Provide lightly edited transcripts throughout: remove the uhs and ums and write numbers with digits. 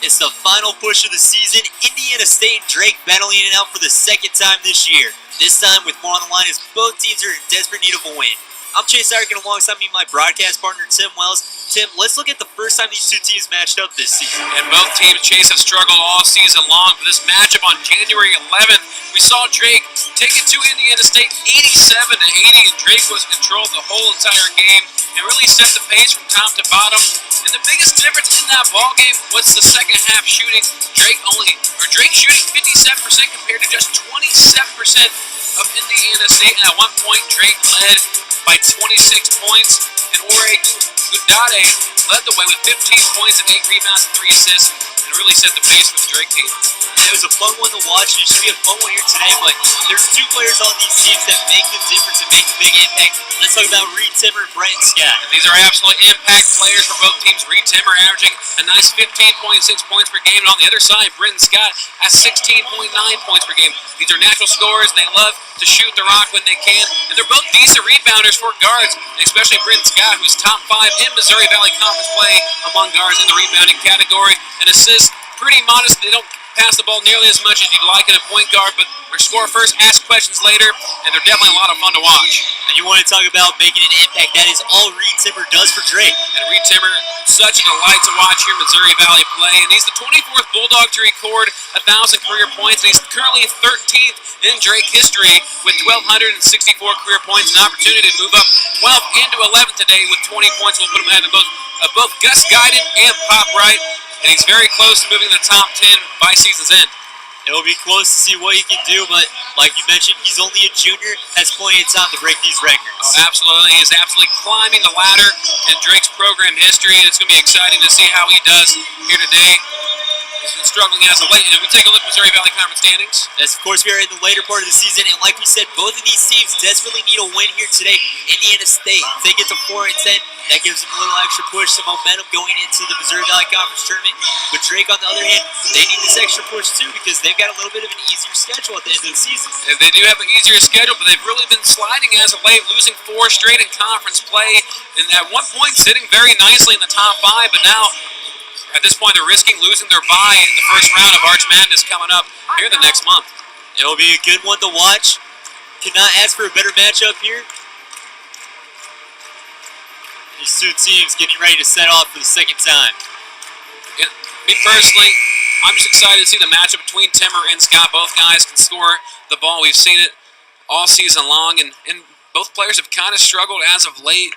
It's the final push of the season. Indiana State and Drake battling it out for the second time this year. This time with more on the line as both teams are in desperate need of a win. I'm Chase Arkin alongside me, my broadcast partner, Tim Wells. Tim, let's look at the first time these two teams matched up this season. And both teams, Chase, have struggled all season long. For this matchup on January 11th, we saw Drake take it to Indiana State 87-80, and Drake was in control the whole entire game and really set the pace from top to bottom. And the biggest difference in that ball game was the second half shooting. Drake shooting 57% compared to just 27% of Indiana State. And at one point, Drake led by 26 points, and Ore Gudade led the way with 15 points and 8 rebounds and 3 assists, and really set the pace for the Drake team. It was a fun one to watch, and it should be a fun one here today, but there's two players on these teams that make the difference and make a big impact. Let's talk about Reed Timmer and Brenton Scott. And these are absolute impact players for both teams. Reed Timmer averaging a nice 15.6 points per game, and on the other side, Brenton Scott has 16.9 points per game. These are natural scorers, and they love to shoot the rock when they can, and they're both decent rebounders for guards, especially Brenton Scott, who's top 5 in Missouri Valley Conference play among guards in the rebounding category. And assists, pretty modest. They don't pass the ball nearly as much as you'd like in a point guard, but they score first, ask questions later, and they're definitely a lot of fun to watch. And you want to talk about making an impact. That is all Reed Timmer does for Drake. And Reed Timmer, such a delight to watch here in Missouri Valley play, and he's the 24th Bulldog to record 1,000 career points, and he's currently 13th in Drake history with 1,264 career points, an opportunity to move up 12th into 11th today with 20 points. We'll put him ahead of both Gus Guyton and Pop Wright, and he's very close to moving to the top 10 by season's end. It'll be close to see what he can do, but like you mentioned, he's only a junior, has plenty of time to break these records. Oh, absolutely. He's absolutely climbing the ladder in Drake's program history, and it's going to be exciting to see how he does here today. He's been struggling as of late, and we take a look at Missouri Valley Conference standings. Yes, of course, we are in the later part of the season, and like we said, both of these teams desperately need a win here today. Indiana State, if they get to 4-10, that gives them a little extra push, some momentum going into the Missouri Valley Conference tournament. But Drake, on the other hand, they need this extra push too because they've got a little bit of an easier schedule at the end of the season. And they do have an easier schedule, but they've really been sliding as of late, losing 4 straight in conference play, and at one point sitting very nicely in the top 5, but now at this point, they're risking losing their bye in the first round of Arch Madness coming up here the next month. It'll be a good one to watch. Cannot ask for a better matchup here. These two teams getting ready to set off for the second time. Yeah, me personally, I'm just excited to see the matchup between Timmer and Scott. Both guys can score the ball. We've seen it all season long, and both players have kind of struggled as of late.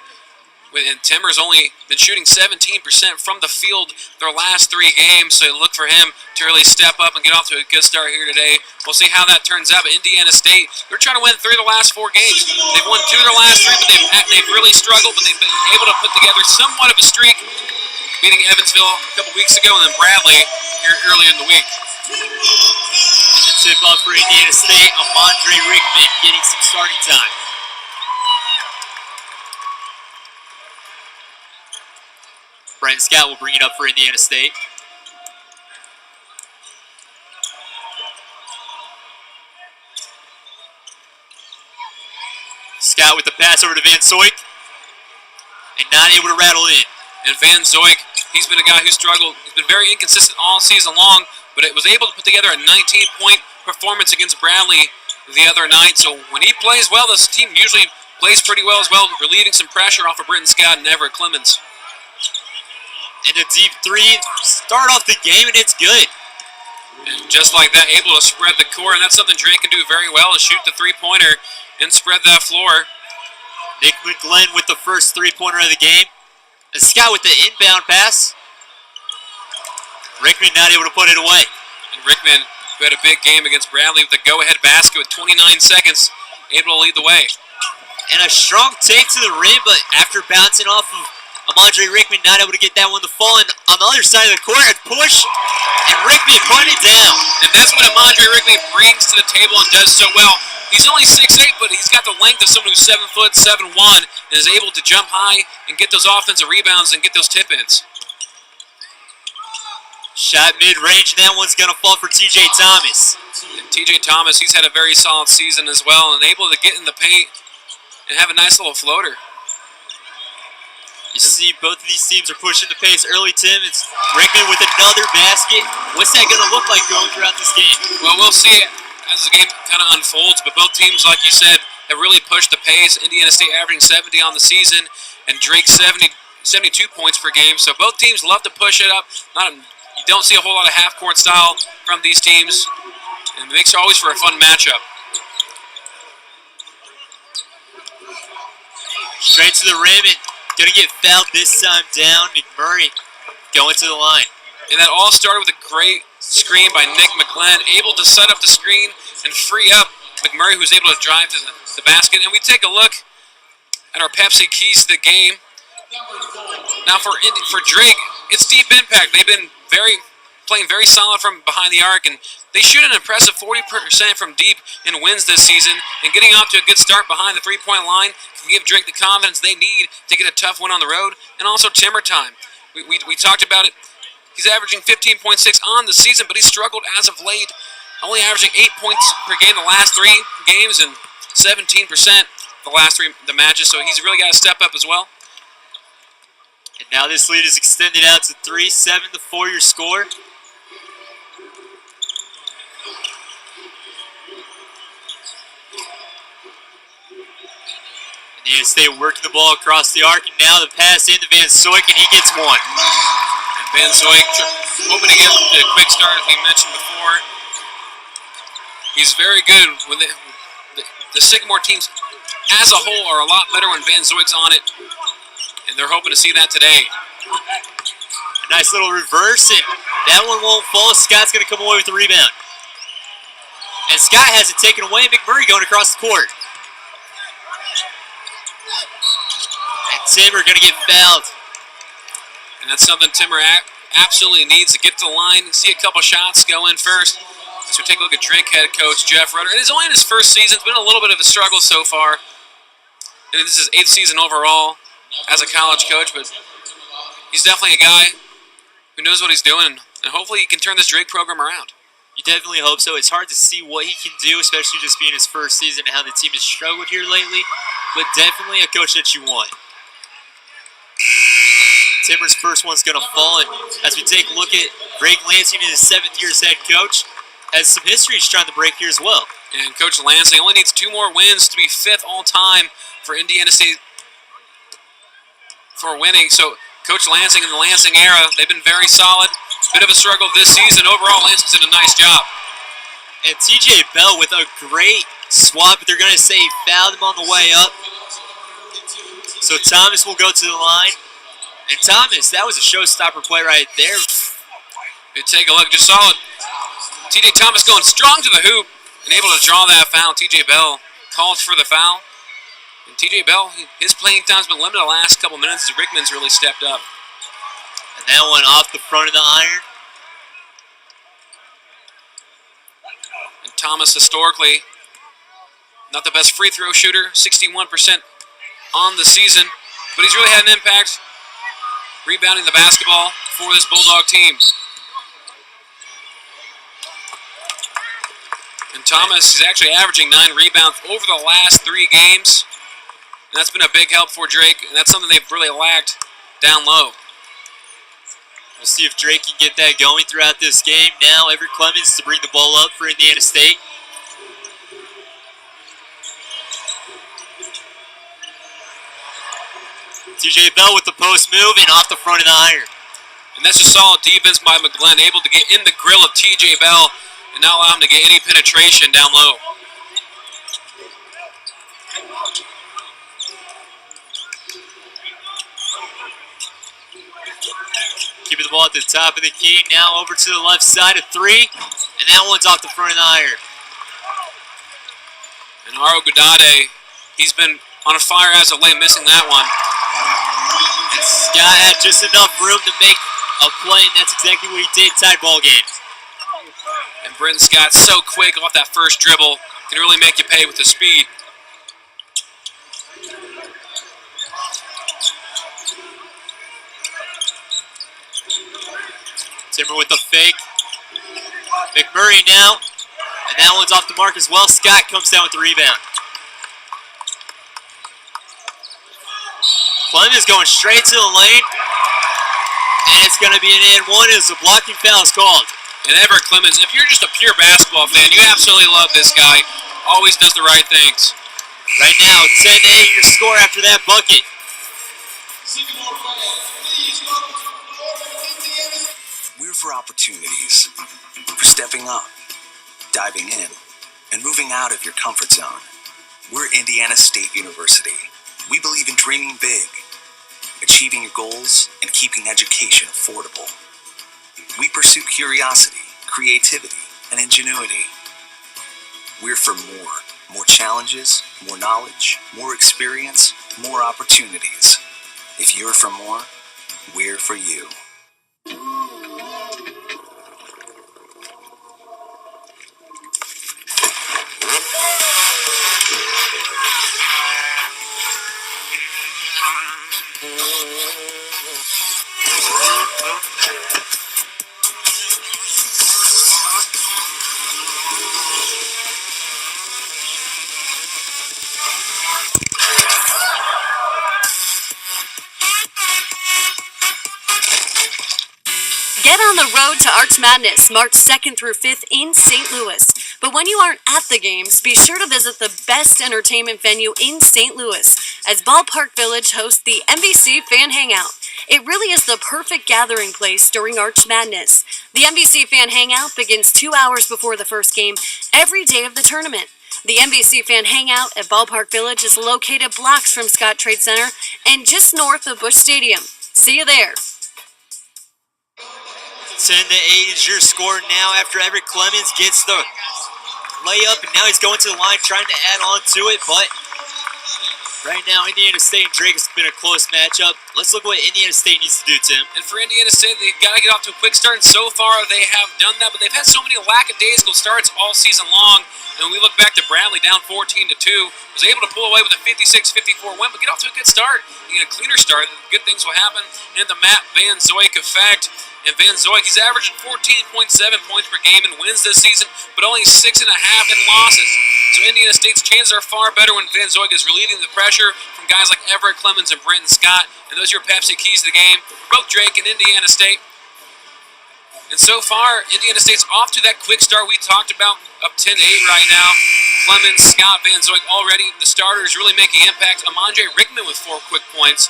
And Timmer's only been shooting 17% from the field their last 3 games, so look for him to really step up and get off to a good start here today. We'll see how that turns out. But Indiana State, they're trying to win 3 of the last 4 games. They've won 2 of their last 3, but they've really struggled, but they've been able to put together somewhat of a streak, beating Evansville a couple weeks ago and then Bradley here earlier in the week. The tip-off for Indiana State, Amandre Rickman getting some starting time. Brenton Scott will bring it up for Indiana State. Scott with the pass over to Van Zoik. And not able to rattle in. And Van Zoik, he's been a guy who struggled. He's been very inconsistent all season long, but it was able to put together a 19-point performance against Bradley the other night. So when he plays well, this team usually plays pretty well as well, relieving some pressure off of Brenton Scott and Everett Clemons. And a deep 3, start off the game, and it's good. And just like that, able to spread the court, and that's something Drake can do very well, is shoot the 3-pointer and spread that floor. Nick McGlenn with the first 3-pointer of the game. And Scott with the inbound pass. Rickman not able to put it away. And Rickman, who had a big game against Bradley with the go-ahead basket with 29 seconds, able to lead the way. And a strong take to the rim, but after bouncing off of Amandre Rickman, not able to get that one to fall. And on the other side of the court, a push, and Rickman put it down. And that's what Amandre Rickman brings to the table and does so well. He's only 6'8", but he's got the length of someone who's 7 foot, 7'1", and is able to jump high and get those offensive rebounds and get those tip-ins. Shot mid-range, and that one's going to fall for T.J. Thomas. And T.J. Thomas, he's had a very solid season as well, and able to get in the paint and have a nice little floater. You see both of these teams are pushing the pace early, Tim. It's Rickman with another basket. What's that going to look like going throughout this game? Well, we'll see as the game kind of unfolds, but both teams, like you said, have really pushed the pace. Indiana State averaging 70 on the season, and Drake 72 points per game. So both teams love to push it up. You don't see a whole lot of half-court style from these teams, and it makes it always for a fun matchup. Straight to the rim and going to get fouled this time down. McMurray going to the line. And that all started with a great screen by Nick McGlenn, able to set up the screen and free up McMurray, who was able to drive to the basket. And we take a look at our Pepsi keys to the game. Now for Drake, it's deep impact. They've been playing very solid from behind the arc, and they shoot an impressive 40% from deep in wins this season, and getting off to a good start behind the three-point line can give Drake the confidence they need to get a tough win on the road, and also timber time. We talked about it. He's averaging 15.6 on the season, but he's struggled as of late, only averaging 8 points per game the last 3 games and 17% the last 3 matches, so he's really got to step up as well. And now this lead is extended out to 3, 7-4 your score. Indiana State working the ball across the arc, and now the pass into Van Soik, and he gets one. And Van Soik hoping to get the quick start, as we mentioned before. He's very good. When the Sycamore teams as a whole are a lot better when Van Zoik's on it, and they're hoping to see that today. A nice little reverse, and that one won't fall. Scott's going to come away with the rebound. And Scott has it taken away. McMurray going across the court. And Timmer going to get fouled. And that's something Timmer absolutely needs to get to the line, see a couple shots go in first. So take a look at Drake head coach Jeff Rudder. It is only in his first season. It's been a little bit of a struggle so far. And this is his 8th season overall as a college coach, but he's definitely a guy who knows what he's doing, and hopefully he can turn this Drake program around. You definitely hope so. It's hard to see what he can do, especially just being his first season and how the team has struggled here lately, but definitely a coach that you want. Timmer's first one's going to fall, and as we take a look at Greg Lansing in his 7th year as head coach, has some history he's trying to break here as well. And Coach Lansing only needs 2 more wins to be 5th all-time for Indiana State for winning. So Coach Lansing in the Lansing era, they've been very solid. Bit of a struggle this season. Overall, Lansing's did a nice job. And TJ Bell with a great swap, but they're going to say he fouled him on the way up. So Thomas will go to the line. And Thomas, that was a showstopper play right there. You take a look, just saw it. TJ Thomas going strong to the hoop and able to draw that foul. TJ Bell calls for the foul. And TJ Bell, his playing time's been limited the last couple minutes as Rickman's really stepped up. And that one off the front of the iron. And Thomas, historically, not the best free throw shooter, 61% on the season, but he's really had an impact rebounding the basketball for this Bulldog team. And Thomas is actually averaging 9 rebounds over the last 3 games. And that's been a big help for Drake, and that's something they've really lacked down low. We'll see if Drake can get that going throughout this game. Now Everett Clemons to bring the ball up for Indiana State. TJ Bell with the post move and off the front of the iron. And that's just solid defense by McGlenn, able to get in the grill of TJ Bell and not allow him to get any penetration down low. Keeping the ball at the top of the key. Now over to the left side of 3. And that one's off the front of the iron. And Aro Godade, he's been on a fire as of late, missing that one. And Scott had just enough room to make a play, and that's exactly what he did. Tied ball game. And Brenton Scott, so quick off that first dribble, can really make you pay with the speed. Timber with the fake. McMurray now. And that one's off the mark as well. Scott comes down with the rebound. Clemons going straight to the lane. And it's going to be an and one as the blocking foul is called. And Everett Clemons, if you're just a pure basketball fan, you absolutely love this guy. Always does the right things. Right now, 10-8 your score after that bucket. We're for opportunities, for stepping up, diving in, and moving out of your comfort zone. We're Indiana State University. We believe in dreaming big, achieving your goals, and keeping education affordable. We pursue curiosity, creativity, and ingenuity. We're for more challenges, more knowledge, more experience, more opportunities. If you're for more, we're for you. Get on the road to Arch Madness, March 2nd through 5th in St. Louis. But when you aren't at the games, be sure to visit the best entertainment venue in St. Louis, as Ballpark Village hosts the MVC Fan Hangout. It really is the perfect gathering place during Arch Madness. The MVC Fan Hangout begins 2 hours before the first game every day of the tournament. The MVC Fan Hangout at Ballpark Village is located blocks from Scott Trade Center and just north of Busch Stadium. See you there. 10-8 is your score now after Everett Clemons gets the layup, and now he's going to the line trying to add on to it, but right now Indiana State and Drake has been a close matchup. Let's look what Indiana State needs to do, Tim. And for Indiana State, they've got to get off to a quick start, and so far they have done that, but they've had so many lackadaisical starts all season long. And when we look back to Bradley down 14-2, was able to pull away with a 56-54 win, but get off to a good start. You get a cleaner start, good things will happen. And the Matt Van Zoik effect. And Van Zoik, he's averaging 14.7 points per game in wins this season, but only 6.5 in losses. So Indiana State's chances are far better when Van Zoik is relieving the pressure from guys like Everett Clemons and Brenton Scott. And those are your Pepsi keys to the game. Both Drake and Indiana State. And so far, Indiana State's off to that quick start we talked about, up 10-8 right now. Clemons, Scott, Van Zoik already the starters really making impact. Amandre Rickman with 4 quick points.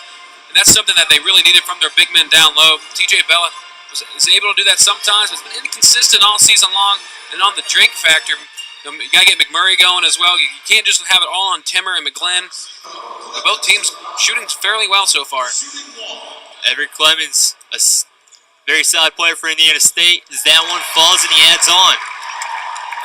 And that's something that they really needed from their big men down low. TJ Bella is able to do that sometimes, but it's been inconsistent all season long. And on the Drake factor, you got to get McMurray going as well. You can't just have it all on Timmer and McGlynn. But both teams shooting fairly well so far. Everett Clemons, a very solid player for Indiana State, as that one falls and he adds on.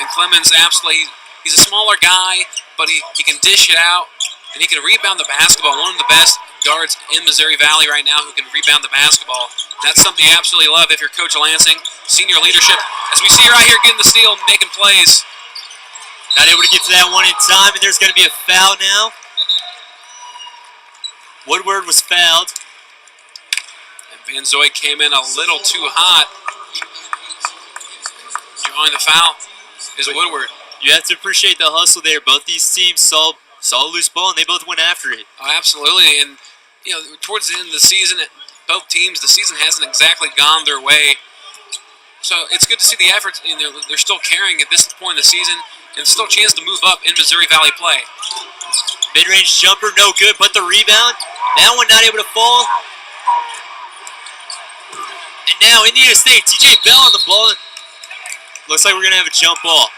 And Clemons, absolutely, he's a smaller guy, but he can dish it out, and he can rebound the basketball. One of the best guards in Missouri Valley right now who can rebound the basketball. That's something you absolutely love if you're Coach Lansing. Senior leadership, as we see right here getting the steal, making plays. Not able to get to that one in time, and there's going to be a foul now. Woodward was fouled. And Van Zoik came in a little too hot. Drawing the foul is Woodward. You have to appreciate the hustle there. Both these teams saw a loose ball, and they both went after it. Oh, absolutely, and towards the end of the season, both teams, the season hasn't exactly gone their way. So it's good to see the efforts. They're still carrying at this point in the season, and still a chance to move up in Missouri Valley play. Mid-range jumper, no good, but the rebound. That one not able to fall. And now Indiana State, TJ Bell on the ball. Looks like we're going to have a jump ball.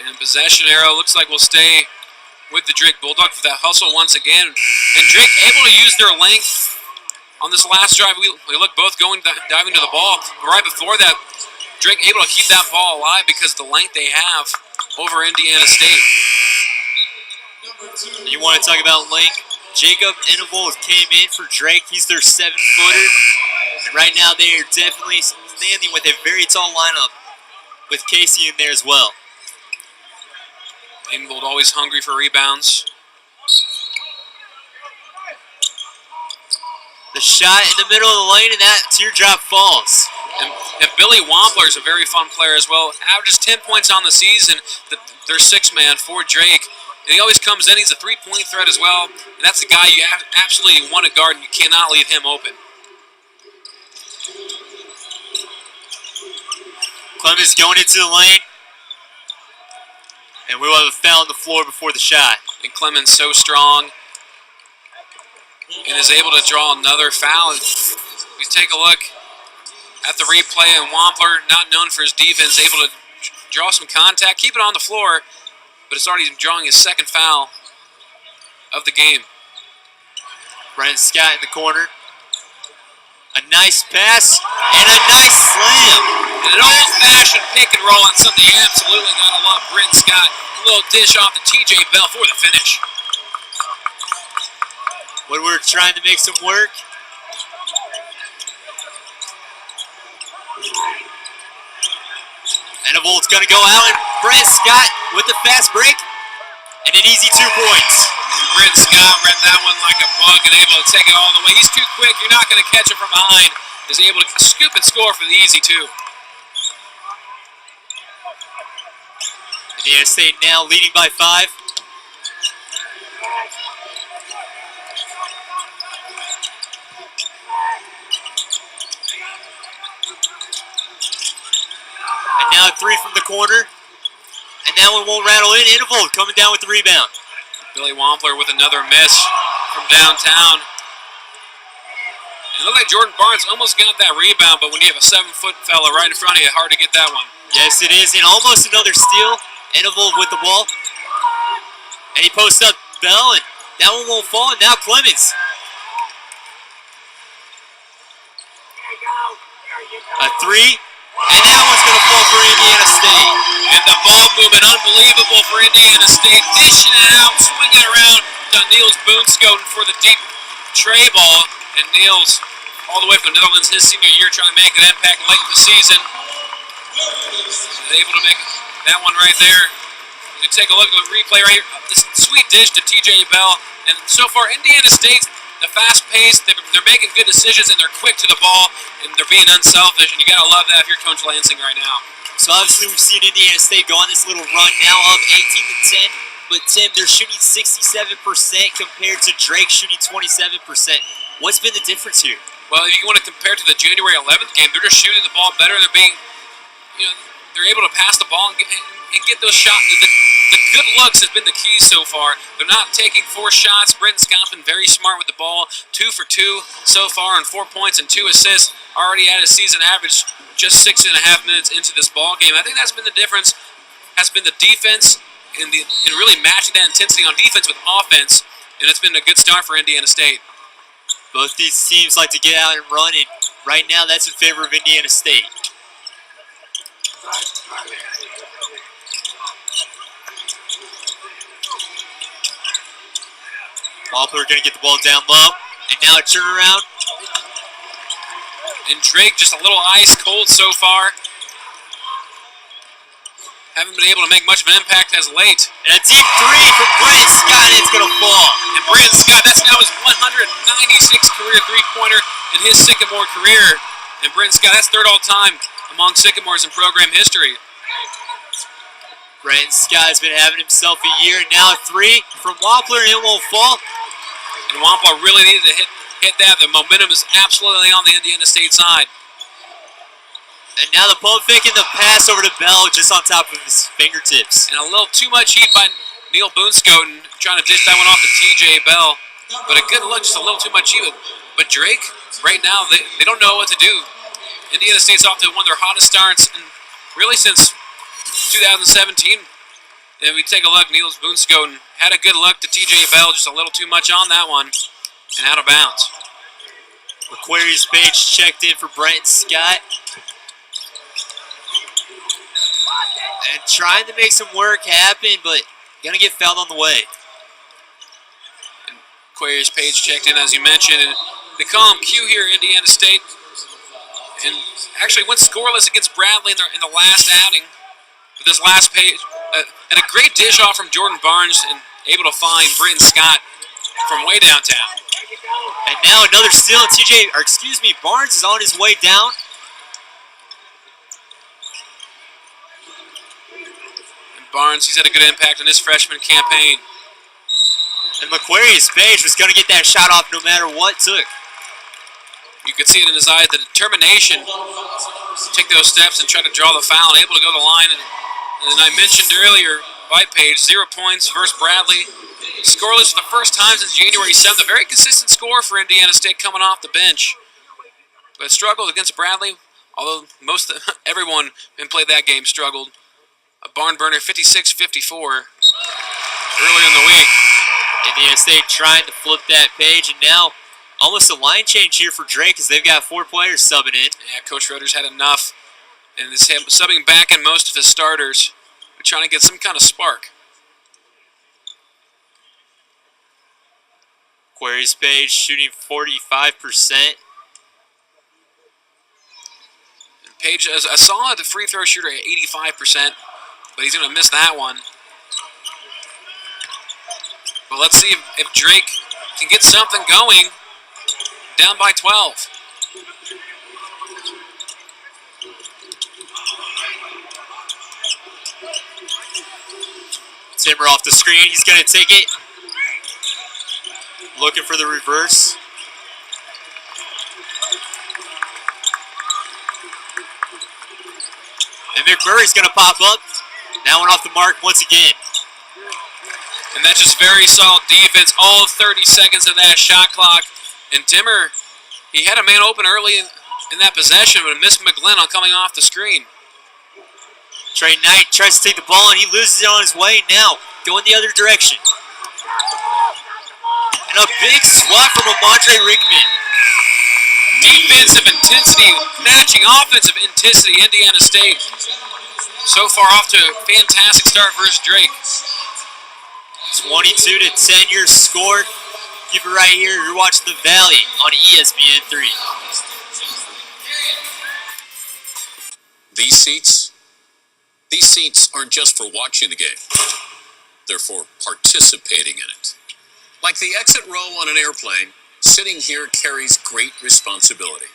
And possession arrow looks like we'll stay with the Drake Bulldogs for that hustle once again. And Drake able to use their length on this last drive. We look both diving to the ball. But right before that, Drake able to keep that ball alive because of the length they have over Indiana State. You want to talk about length? Jacob Innoval came in for Drake. He's their 7-footer. And right now they are definitely standing with a very tall lineup with Casey in there as well. Ingold always hungry for rebounds. The shot in the middle of the lane, and that teardrop falls. And Billy Wampler is a very fun player as well. Averages 10 points on the season. Their 6-man for Drake. and he always comes in. He's a three-point threat as well, and that's the guy you absolutely want to guard, and you cannot leave him open. Clemons going into the lane. And we will have a foul on the floor before the shot. And Clemons so strong and is able to draw another foul. We take a look at the replay, and Wampler, not known for his defense, able to draw some contact, keep it on the floor, but it's already drawing his second foul of the game. Brennan Scott in the corner. A nice pass and a nice slam. And an old-fashioned pick and roll on something you absolutely gotta love. Brennan Scott, a little dish off to TJ Bell for the finish. Woodward trying to make some work. Enevold's going to go out, and Brent Scott with the fast break and an easy 2 points. Brent Scott read that one like a bug and able to take it all the way. He's too quick. You're not going to catch him from behind. Is able to scoop and score for the easy 2. Indiana State now leading by 5. And now a 3 from the corner. And that one won't rattle in. Enevold coming down with the rebound. Billy Wampler with another miss from downtown. And it looked like Jordan Barnes almost got that rebound, but when you have a 7-foot fella right in front of you, hard to get that one. Yes, it is. And almost another steal. Enevold with the ball. And he posts up Bell, and that one won't fall. And now Clemons. A 3. And that one's going to fall for Indiana State. And the ball movement, unbelievable for Indiana State. Dishing it out, swinging it around to Niels Boonschoten for the deep tray ball. And Niels, all the way from the Netherlands, his senior year, trying to make an impact late in the season. He's able to make that one right there. You can take a look at the replay right here. This sweet dish to TJ Bell. And so far, Indiana State's the fast pace, they're making good decisions, and they're quick to the ball, and they're being unselfish, and you got to love that if you're Coach Lansing right now. So obviously we've seen Indiana State go on this little run now up 18-10, but Tim, they're shooting 67% compared to Drake shooting 27%. What's been the difference here? Well, if you want to compare to the January 11th game, they're just shooting the ball better. They're being, they're able to pass the ball and get those shots. The good looks has been the key so far. They're not taking 4 shots. Brenton Scott's been very smart with the ball. 2 for 2 so far, and 4 points and 2 assists. Already at a season average, just 6.5 minutes into this ball game. I think that's been the difference. Has been the defense and really matching that intensity on defense with offense, and it's been a good start for Indiana State. Both these teams like to get out and run, and right now that's in favor of Indiana State. Wampler going to get the ball down low, and now a turnaround. And Drake just a little ice cold so far. Haven't been able to make much of an impact as late. And a deep 3 from Brent Scott, and it's going to fall. And Brent Scott, that's now his 196th career three-pointer in his Sycamore career. And Brent Scott, that's 3rd all-time among Sycamores in program history. Brent Scott has been having himself a year, and now a 3 from Wampler, and it won't fall. And Wampler really needed to hit that. The momentum is absolutely on the Indiana State side. And now the pump fake and the pass over to Bell just on top of his fingertips. And a little too much heat by Neil Boonschoten, trying to dish that one off to TJ Bell. But a good look, just a little too much heat. But Drake, right now, they don't know what to do. Indiana State's off to one of their hottest starts really since 2017. And we take a look, Niels Boonschoten had a good look to TJ Bell, just a little too much on that one, and out of bounds. Aquarius Page checked in for Brent Scott. And trying to make some work happen, but gonna get fouled on the way. And Aquarius Page checked in, as you mentioned, and they call him Q here, Indiana State. And actually went scoreless against Bradley in the last outing. With this last page, and a great dish off from Jordan Barnes, and able to find Brenton Scott from way downtown. And now another steal. Barnes is on his way down. And Barnes, he's had a good impact on his freshman campaign. And Aquarius Page was going to get that shot off no matter what took. You could see it in his eyes, the determination to take those steps and try to draw the foul and able to go to the line. And I mentioned earlier, White Page, 0 points versus Bradley. Scoreless for the first time since January 7th. A very consistent score for Indiana State coming off the bench. But struggled against Bradley, although everyone who played that game struggled. A barn burner, 56-54 earlier in the week. Indiana State trying to flip that page, and now almost a line change here for Drake as they've got 4 players subbing in. Yeah, Coach Rutter's had enough and is subbing back in most of his starters. We're trying to get some kind of spark. Aquarius Page shooting 45%. And Page is a solid free throw shooter at 85%, but he's going to miss that one. But let's see if Drake can get something going. Down by 12. Timber off the screen. He's going to take it. Looking for the reverse. And McMurray's going to pop up. That one off the mark once again. And that's just very solid defense. All 30 seconds of that shot clock. And Timmer, he had a man open early in that possession, but missed McGlynn on coming off the screen. Trey Knight tries to take the ball, and he loses it on his way. Now, going the other direction. And a big swat from Amandre Rickman. Defensive intensity matching offensive intensity, Indiana State. So far off to a fantastic start versus Drake. 22-10 your score. Keep it right here. You're watching The Valley on ESPN3. These seats aren't just for watching the game. They're for participating in it. Like the exit row on an airplane, sitting here carries great responsibility.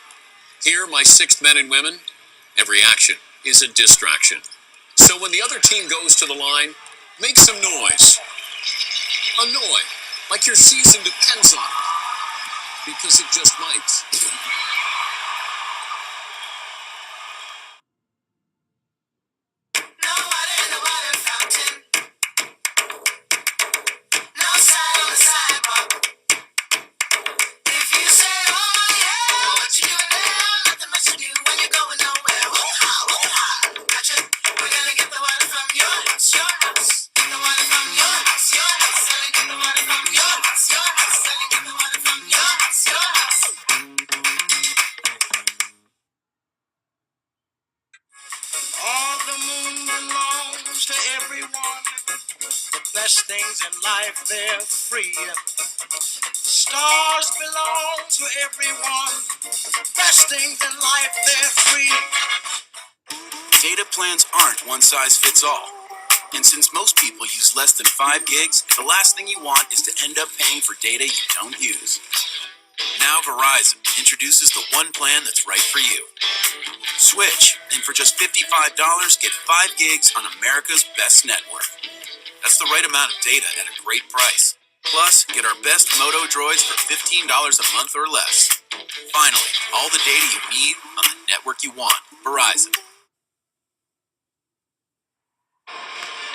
Here, my 6 men and women, every action is a distraction. So when the other team goes to the line, make some noise. Annoy, like your season depends on it, because it just might. Things in life, they're free. Stars belong to everyone. Best things in life, they're free. Data plans aren't one size fits all. And since most people use less than 5 gigs, the last thing you want is to end up paying for data you don't use. Now Verizon introduces the one plan that's right for you. Switch, and for just $55, get 5 gigs on America's best network. That's the right amount of data at a great price. Plus, get our best Moto droids for $15 a month or less. Finally, all the data you need on the network you want. Verizon.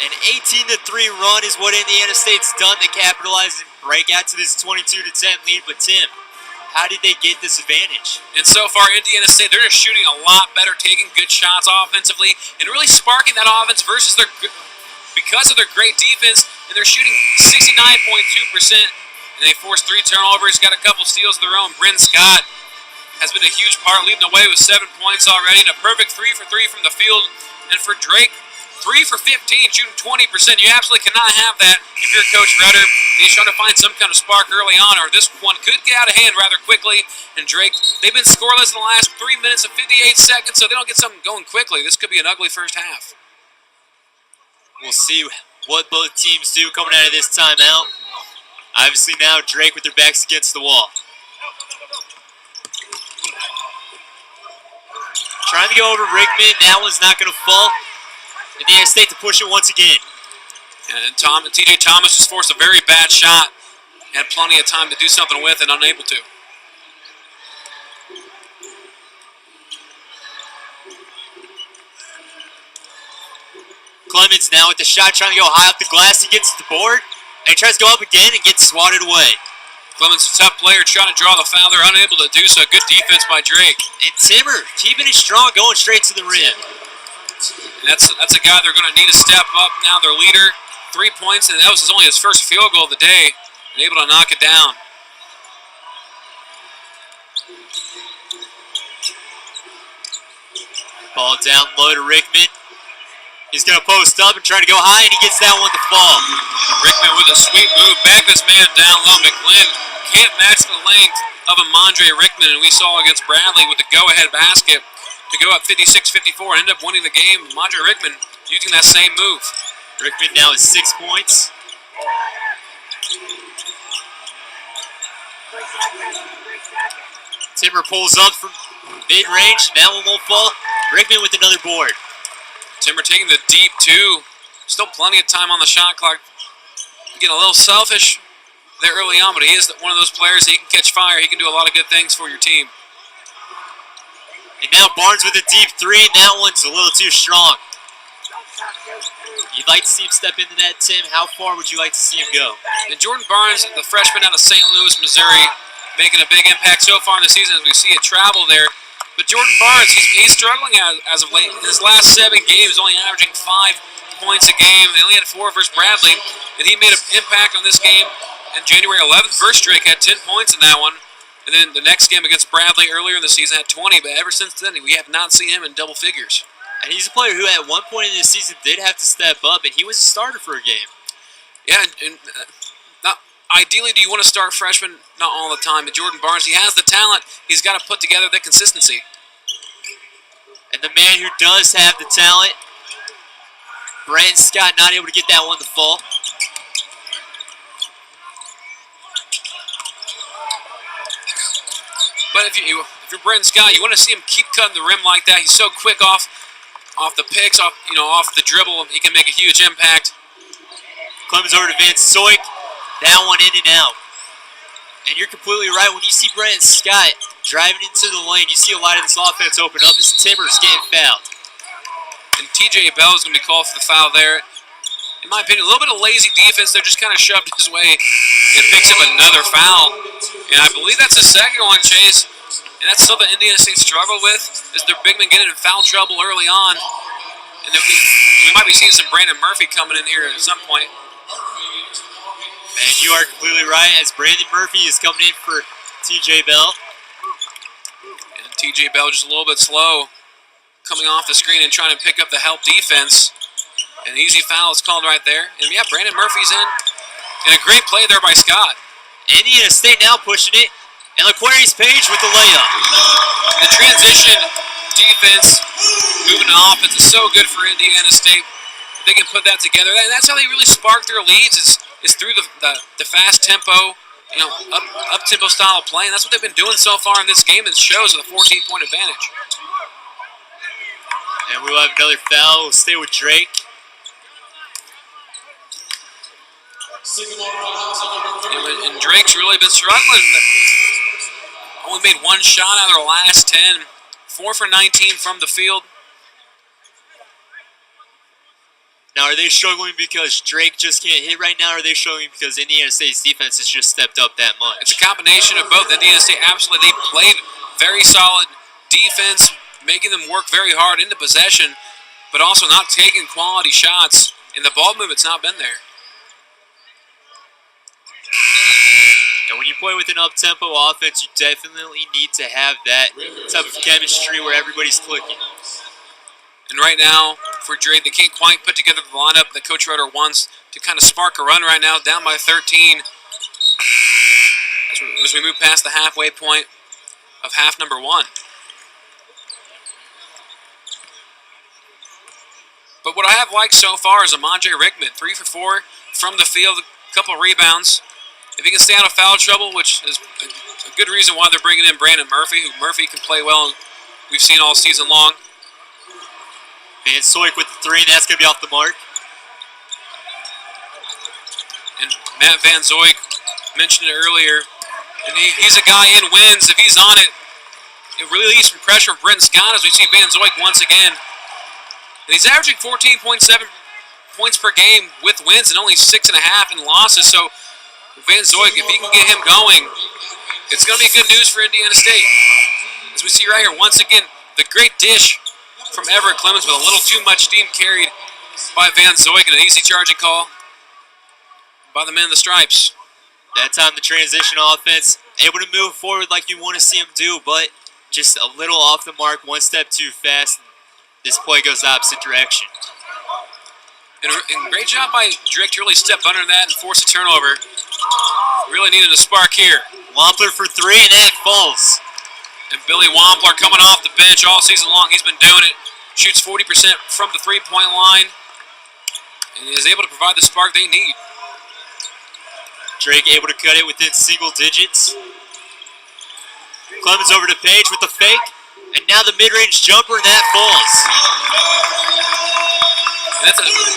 An 18-3 run is what Indiana State's done to capitalize and break out to this 22-10 lead. But Tim, how did they get this advantage? And so far, Indiana State, they're just shooting a lot better, taking good shots offensively, and really sparking that offense because of their great defense, and they're shooting 69.2%, and they forced 3 turnovers, got a couple steals of their own. Bryn Scott has been a huge part, leading the way with 7 points already, and a perfect 3 for 3 from the field. And for Drake, 3 for 15, shooting 20%. You absolutely cannot have that if you're Coach Rudder. He's trying to find some kind of spark early on, or this one could get out of hand rather quickly. And Drake, they've been scoreless in the last 3 minutes and 58 seconds, so they don't get something going quickly. This could be an ugly first half. We'll see what both teams do coming out of this timeout. Obviously now Drake with their backs against the wall. Trying to go over Rickman. That one's not going to fall. Indiana State to push it once again. And TJ Thomas just forced a very bad shot. had plenty of time to do something with and unable to. Clemons now with the shot, trying to go high up the glass. He gets the board, and he tries to go up again and gets swatted away. Clemons, a tough player, trying to draw the foul. They're unable to do so. Good defense by Drake. And Timmer keeping it strong, going straight to the rim. And that's a guy they're going to need to step up now. Their leader, 3 points, and that was only his first field goal of the day, and able to knock it down. Ball down low to Rickman. He's going to post up and try to go high, and he gets that one to fall. Rickman with a sweet move. Back his man down low. McGlynn can't match the length of Amandre Rickman, and we saw against Bradley with the go-ahead basket to go up 56-54 and end up winning the game. Amandre Rickman using that same move. Rickman now has 6 points. Timber pulls up from mid-range, and that one won't fall. Rickman with another board. Timber taking the deep two. Still plenty of time on the shot clock. Getting a little selfish there early on, but he is one of those players that he can catch fire. He can do a lot of good things for your team. And now Barnes with a deep three, and that one's a little too strong. You'd like to see him step into that, Tim. How far would you like to see him go? And Jordan Barnes, the freshman out of St. Louis, Missouri, making a big impact so far in the season as we see it travel there. But Jordan Barnes, he's struggling as of late. In his last 7 games, only averaging 5 points a game. They only had 4 versus Bradley, and he made an impact on this game. And January 11th versus Drake had 10 points in that one. And then the next game against Bradley earlier in the season had 20, but ever since then, we have not seen him in double figures. And he's a player who at one point in the season did have to step up, and he was a starter for a game. Yeah, and not ideally do you want to start freshmen? Not all the time. But Jordan Barnes, he has the talent. He's got to put together the consistency. And the man who does have the talent, Brandon Scott, not able to get that one to fall. But if you're Brandon Scott, you want to see him keep cutting the rim like that. He's so quick off the picks, off the dribble. He can make a huge impact. Clemons over to Van Soik. That one in and out. And you're completely right. When you see Brandon Scott driving into the lane, you see a lot of this offense open up as Timmer's getting fouled. And TJ Bell is going to be called for the foul there. In my opinion, a little bit of lazy defense. They're just kind of shoved his way and picks up another foul. And I believe that's the second one, Chase. And that's something Indiana State struggled with, is their big men getting in foul trouble early on. And if we might be seeing some Brandon Murphy coming in here at some point. And you are completely right, as Brandon Murphy is coming in for TJ Bell. And TJ Bell just a little bit slow, coming off the screen and trying to pick up the help defense. An easy foul is called right there. And yeah, Brandon Murphy's in. And a great play there by Scott. Indiana State now pushing it. And L'Aquarius Page with the layup. The transition defense, moving to offense is so good for Indiana State. If they can put that together, and that's how they really spark their leads is through the fast tempo, up tempo style of play. And that's what they've been doing so far in this game. It shows with a 14-point advantage. And we'll have another foul. We'll stay with Drake. And Drake's really been struggling. Only made 1 shot out of their last 10. 4 for 19 from the field. Now, are they struggling because Drake just can't hit right now, or are they struggling because Indiana State's defense has just stepped up that much? It's a combination of both. Indiana State absolutely, they played very solid defense, making them work very hard into possession, but also not taking quality shots. And the ball movement's not been there. And when you play with an up-tempo offense, you definitely need to have that type of chemistry where everybody's clicking. And right now, for Drake, they can't quite put together the lineup that Coach Rutter wants to kind of spark a run right now, down by 13. As we move past the halfway point of half number 1. But what I have liked so far is Amandre Rickman, 3 for 4 from the field, a couple of rebounds. If he can stay out of foul trouble, which is a good reason why they're bringing in Brandon Murphy, who Murphy can play well, we've seen all season long. Van Soik with the 3, and that's going to be off the mark. And Matt Van Zoik mentioned it earlier. And he's a guy in wins. If he's on it, it relieves some pressure from Brenton Scott as we see Van Zoik once again. And he's averaging 14.7 points per game with wins and only 6.5 in losses. So Van Zoik, if he can get him going, it's going to be good news for Indiana State. As we see right here, once again, the great dish from Everett Clemons with a little too much steam carried by Van Zoik and an easy charging call by the men in the stripes. That time the transition offense, able to move forward like you want to see him do, but just a little off the mark, one step too fast. This play goes the opposite direction. And great job by Drake to really step under that and force a turnover. Really needed a spark here. Wampler for three, and that falls. And Billy Wampler coming off the bench all season long. He's been doing it. Shoots 40% from the three-point line and is able to provide the spark they need. Drake able to cut it within single digits. Clemons over to Page with the fake, and now the mid-range jumper, and that falls.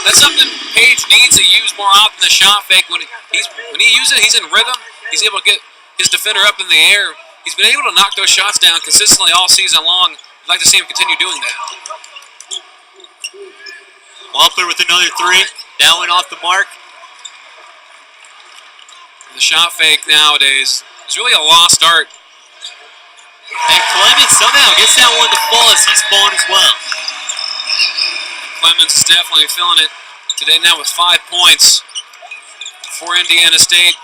That's something Page needs to use more often, the shot fake. When he uses it, he's in rhythm. He's able to get his defender up in the air. He's been able to knock those shots down consistently all season long. I'd like to see him continue doing that. Wampler with another three. That went off the mark. The shot fake nowadays is really a lost art. And Clemons somehow gets that one to fall as he's falling as well. Clemons is definitely feeling it today now with 5 points for Indiana State.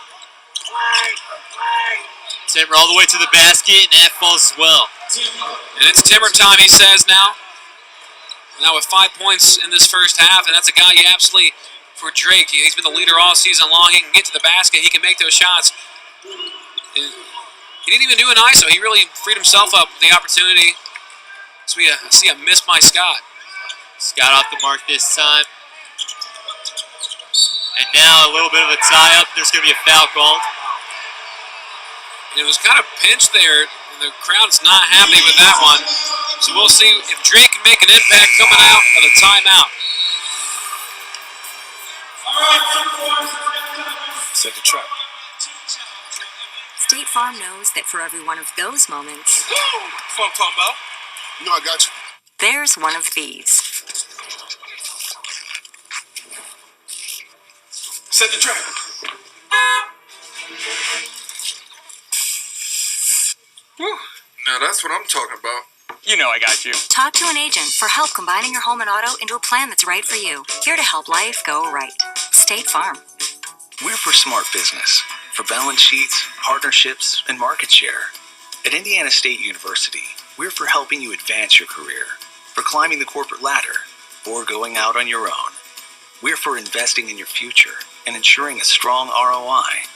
Timmer all the way to the basket, and that falls as well. And it's Timmer time, he says now. Now with 5 points in this first half, and that's a guy you absolutely, for Drake, he's been the leader all season long. He can get to the basket, he can make those shots. And he didn't even do an ISO. He really freed himself up with the opportunity. So I see a miss by Scott. Scott off the mark this time. And now a little bit of a tie-up. There's going to be a foul called. And it was kind of pinched there, and the crowd's not happy with that one. So we'll see if Drake can make an impact coming out of the timeout. Set the trap. State Farm knows that for every one of those moments, That's what I'm talking about. You know I got you. there's one of these. Set the trap. Now that's what I'm talking about. You know I got you. Talk to an agent for help combining your home and auto into a plan that's right for you. Here to help life go right. State Farm. We're for smart business, for balance sheets, partnerships, and market share. At Indiana State University, we're for helping you advance your career, for climbing the corporate ladder, or going out on your own. We're for investing in your future and ensuring a strong ROI.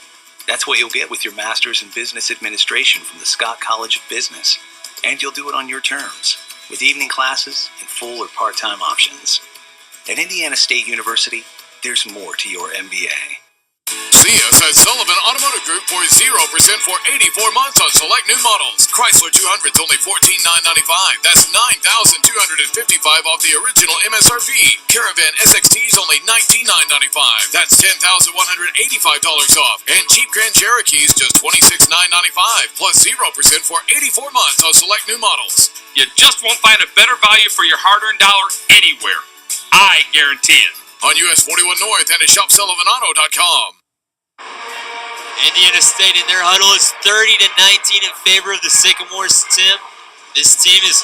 That's what you'll get with your Master's in Business Administration from the Scott College of Business. And you'll do it on your terms, with evening classes and full or part-time options. At Indiana State University, there's more to your MBA. See us at Sullivan Automotive Group for 0% for 84 months on select new models. Chrysler 200's only $14,995. That's $9,255 off the original MSRP. Caravan SXT's only $19,995. That's $10,185 off. And Jeep Grand Cherokee's just $26,995. Plus 0% for 84 months on select new models. You just won't find a better value for your hard-earned dollar anywhere. I guarantee it. On US 41 North and at ShopSullivanAuto.com. Indiana State in their huddle is 30-19 in favor of the Sycamores. Tim, this team is,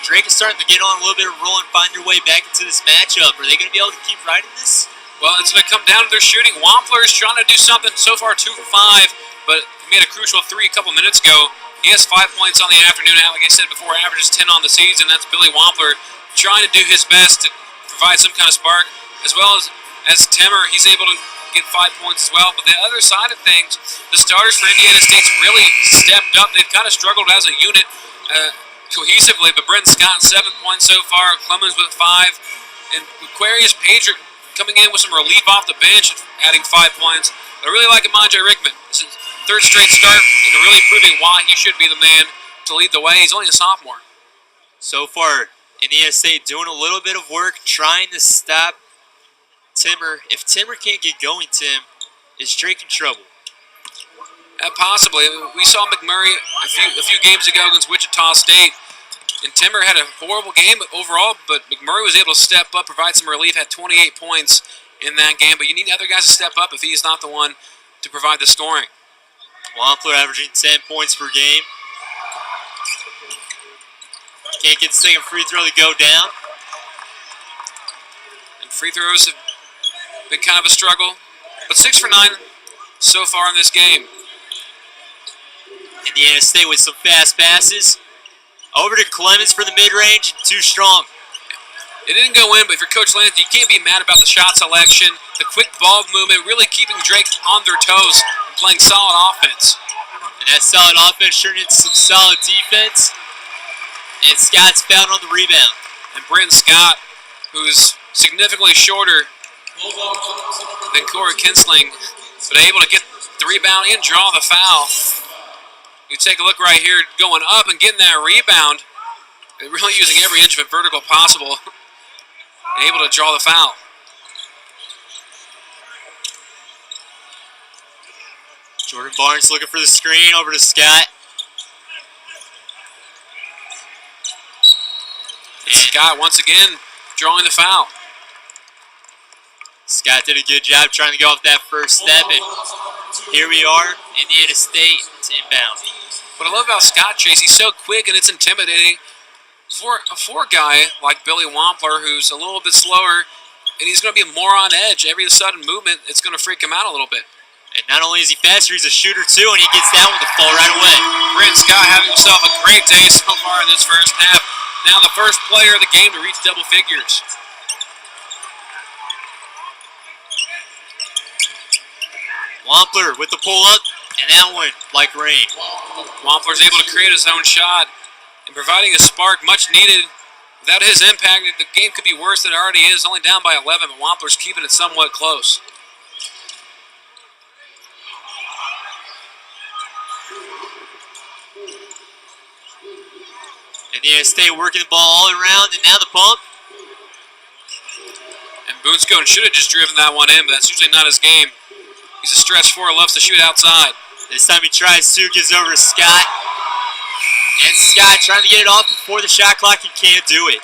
Drake is starting to get on a little bit of roll and find their way back into this matchup. Are they going to be able to keep riding this? Well, it's going to come down to their shooting. Wampler is trying to do something. So far, 2 for 5, but he made a crucial 3 a couple minutes ago. He has 5 points on the afternoon. Like I said before, averages 10 on the season. That's Billy Wampler trying to do his best to provide some kind of spark, as well as Timmer. He's able to get 5 points as well. But the other side of things, the starters for Indiana State's really stepped up. They've kind of struggled as a unit cohesively, but Brenton Scott, 7 points so far. Clemons with 5. And Aquarius Pager coming in with some relief off the bench, adding 5 points. I really like Amandre Rickman. This is third straight start, and really proving why he should be the man to lead the way. He's only a sophomore. So far, Indiana State doing a little bit of work, trying to stop Timmer. If Timmer can't get going, Tim, is Drake in trouble? Possibly. I mean, we saw McMurray a few games ago against Wichita State, and Timber had a horrible game overall, but McMurray was able to step up, provide some relief, had 28 points in that game. But you need other guys to step up if he's not the one to provide the scoring. Wampler averaging 10 points per game. Can't get the second free throw to go down. And free throws have been kind of a struggle, but 6 for 9 so far in this game. Indiana State with some fast passes. Over to Clemons for the mid-range, too strong. It didn't go in, but if you're Coach Lansing, you can't be mad about the shot selection, the quick ball movement, really keeping Drake on their toes and playing solid offense. And that solid offense turned into some solid defense. And Scott's fouled on the rebound. And Brenton Scott, who's significantly shorter than Corey Kinsling, but able to get the rebound and draw the foul. You take a look right here, going up and getting that rebound, really using every inch of it vertical possible, and able to draw the foul. Jordan Barnes looking for the screen, over to Scott. And Scott once again drawing the foul. Scott did a good job trying to go off that first step, and here we are, Indiana State to inbound. What I love about Scott, Chase, he's so quick and it's intimidating. For a guy like Billy Wampler, who's a little bit slower, and he's going to be more on edge. Every sudden movement, it's going to freak him out a little bit. And not only is he faster, he's a shooter too, and he gets that one to fall right away. Brenton Scott having himself a great day so far in this first half. Now the first player of the game to reach double figures. Wampler with the pull-up, and that one like rain. Wampler's able to create his own shot and providing a spark much needed. Without his impact, the game could be worse than it already is. Only down by 11, but Wampler's keeping it somewhat close. Indiana State working the ball all around, and now the pump. And Boonscone should have just driven that one in, but that's usually not his game. He's a stretch four, loves to shoot outside. This time he tries to, gives over to Scott. And Scott trying to get it off before the shot clock, he can't do it.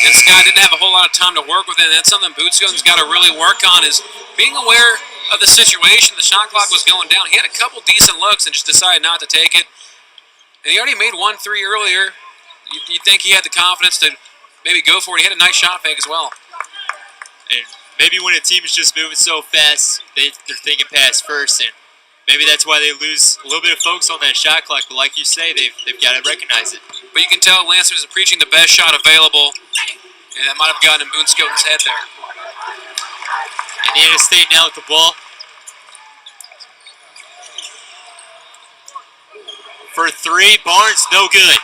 And Scott didn't have a whole lot of time to work with it, and that's something Boonscone's got to really work on, is being aware of the situation. The shot clock was going down. He had a couple decent looks and just decided not to take it. And he already made 1-3 earlier. You'd think he had the confidence to maybe go for it. He had a nice shot fake as well. And maybe when a team is just moving so fast, they're thinking pass first, and maybe that's why they lose a little bit of focus on that shot clock. But like you say, they've got to recognize it. But you can tell Lansers is preaching the best shot available, and that might have gotten in Boonscone's head there. Indiana State now with the ball. For three, Barnes no good.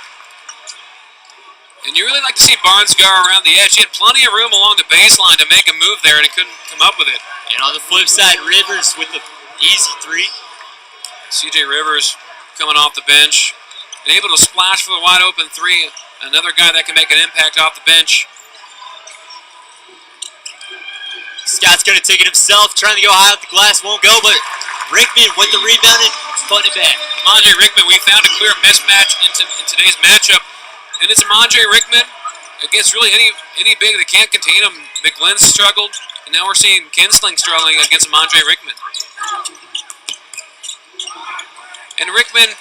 And you really like to see Barnes go around the edge. He had plenty of room along the baseline to make a move there, and he couldn't come up with it. And on the flip side, Rivers with the easy three. C.J. Rivers coming off the bench and able to splash for the wide open three. Another guy that can make an impact off the bench. Scott's going to take it himself, trying to go high with the glass, won't go, but Rickman with the rebound and putting it back. Amandre Rickman, we found a clear mismatch in today's matchup. And it's Amandre Rickman against really any big that can't contain him. McGlynn struggled, and now we're seeing Kinsling struggling against Amandre Rickman. And Rickman,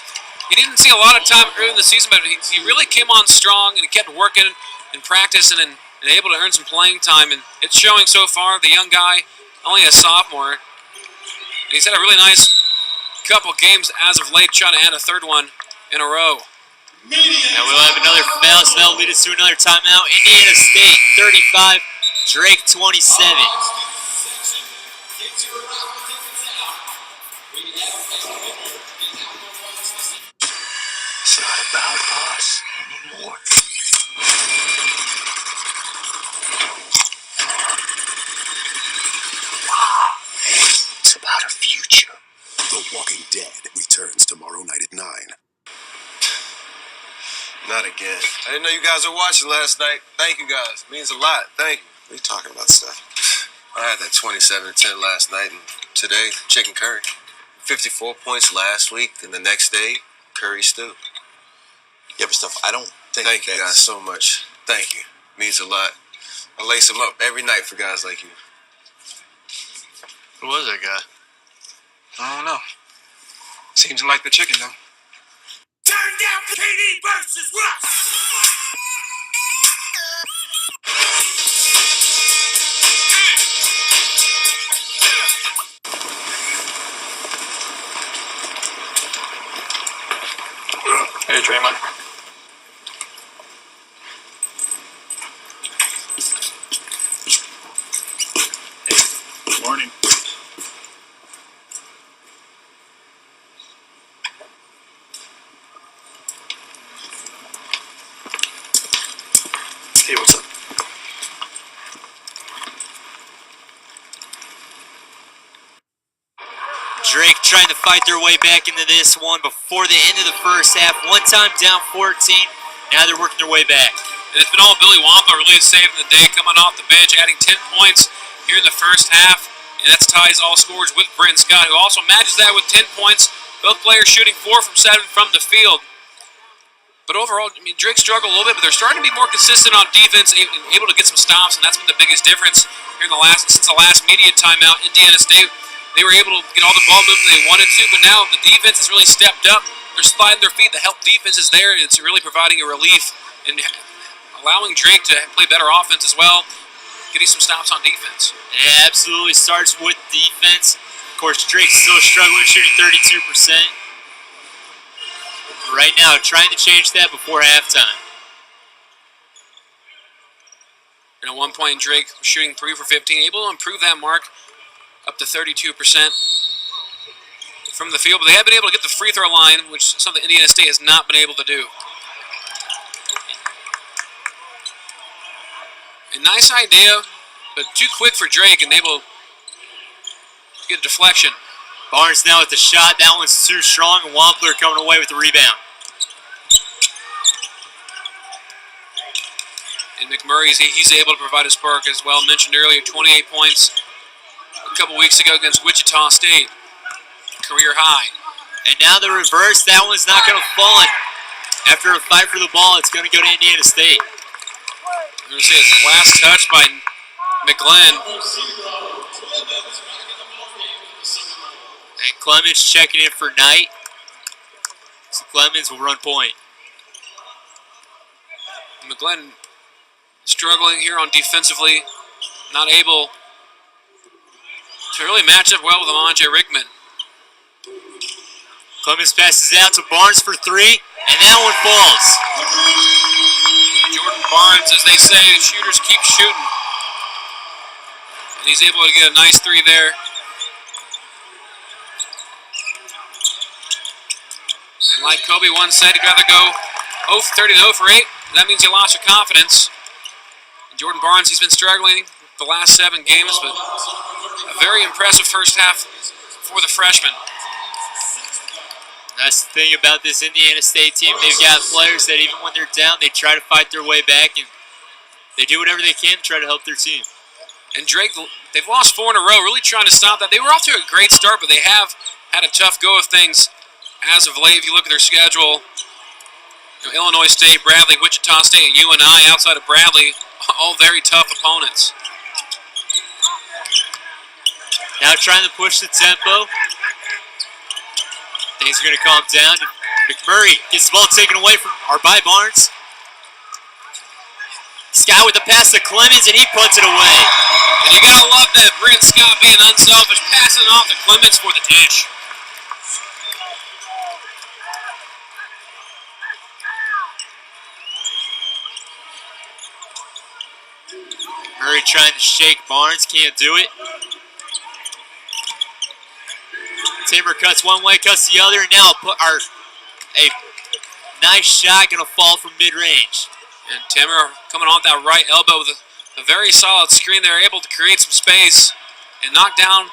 he didn't see a lot of time early in the season, but he really came on strong, and he kept working and practicing and able to earn some playing time. And it's showing so far. The young guy, only a sophomore, and he's had a really nice couple games as of late, trying to add a third one in a row. And we'll have another foul, so that'll lead us to another timeout. Indiana State 35, Drake 27. It's not about us anymore. It's about a future. The Walking Dead returns tomorrow night at 9. Not again. I didn't know you guys were watching last night. Thank you guys. It means a lot. Thank you. What are you talking about, stuff? I had that 27-10 last night, and today, chicken curry. 54 points last week, and the next day, Curry stew. Yeah, but stuff, I don't think. Thank you guys so much. Thank you. Means a lot. I lace them up every night for guys like you. Who was that guy? I don't know. Seems like the chicken, though. Turn down KD versus Russ. Hey, Draymond. Good morning. Hey, what's up? Drake trying to fight their way back into this one before the end of the first half. One time down 14. Now they're working their way back. And it's been all Billy Wampa really saving the day, coming off the bench, adding 10 points here in the first half. And that's ties all scores with Brent Scott, who also matches that with 10 points. Both players shooting 4 from 7 from the field. But overall, I mean, Drake struggled a little bit, but they're starting to be more consistent on defense, able to get some stops, and that's been the biggest difference here in since the last media timeout. Indiana State, they were able to get all the ball movement they wanted to, but now the defense has really stepped up. They're sliding their feet. The help defense is there, and it's really providing a relief and allowing Drake to play better offense as well, getting some stops on defense. It absolutely starts with defense. Of course, Drake's still struggling, shooting 32%. Right now, trying to change that before halftime. And at one point, Drake was shooting 3 for 15, able to improve that mark up to 32% from the field. But they have been able to get the free throw line, which is something Indiana State has not been able to do. A nice idea, but too quick for Drake, and able to get a deflection. Barnes now with the shot. That one's too strong, and Wampler coming away with the rebound. And McMurray, he's able to provide a spark as well. Mentioned earlier, 28 points a couple weeks ago against Wichita State. Career high. And now the reverse. That one's not going to fall. After a fight for the ball, it's going to go to Indiana State. I'm going to say it's the last touch by McGlenn. And Clemons checking in for Knight. So Clemons will run point. McGlenn struggling here on defensively. Not able to really match up well with Amanje Rickman. Clemons passes out to Barnes for 3, and that one falls. Jordan Barnes, as they say, shooters keep shooting. And he's able to get a nice 3 there. And like Kobe once said, you'd rather go 0 for 30 than 0 for 8. That means you lost your confidence. And Jordan Barnes, he's been struggling the last 7 games, but a very impressive first half for the freshman. That's the thing about this Indiana State team. They've got players that even when they're down, they try to fight their way back, and they do whatever they can to try to help their team. And Drake, they've lost 4 in a row, really trying to stop that. They were off to a great start, but they have had a tough go of things as of late. If you look at their schedule, you know, Illinois State, Bradley, Wichita State, and UNI outside of Bradley, all very tough opponents. Now trying to push the tempo. Things are going to calm down. McMurray gets the ball taken away by Barnes. Scott with the pass to Clemons, and he puts it away. And you got to love that. Brent Scott being unselfish, passing off to Clemons for the dish. Murray trying to shake Barnes, can't do it. Timber cuts one way, cuts the other, and now a nice shot going to fall from mid-range. And Timber coming off that right elbow with a very solid screen. They're able to create some space and knock down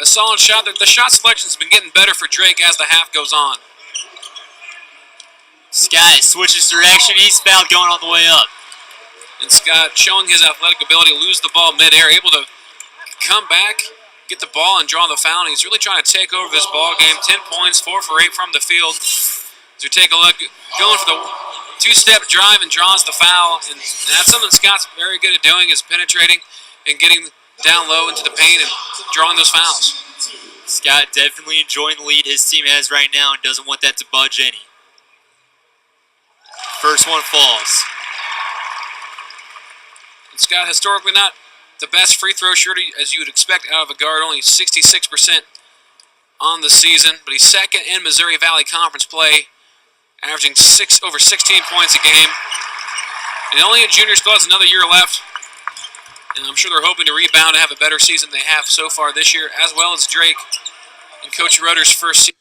a solid shot. The shot selection has been getting better for Drake as the half goes on. Scott switches direction. He's fouled going all the way up. And Scott showing his athletic ability to lose the ball midair, able to come back get the ball and draw the foul. And he's really trying to take over this ball game. 10 points, 4 for 8 from the field. As we take a look, going for the two-step drive and draws the foul. And that's something Scott's very good at doing, is penetrating and getting down low into the paint and drawing those fouls. Scott definitely enjoying the lead his team has right now and doesn't want that to budge any. First one falls. And Scott, historically not the best free throw shooter as you would expect out of a guard, only 66% on the season, but he's second in Missouri Valley Conference play, averaging over 16 points a game. And only a junior, still has another year left. And I'm sure they're hoping to rebound and have a better season than they have so far this year, as well as Drake and Coach Rudder's first season.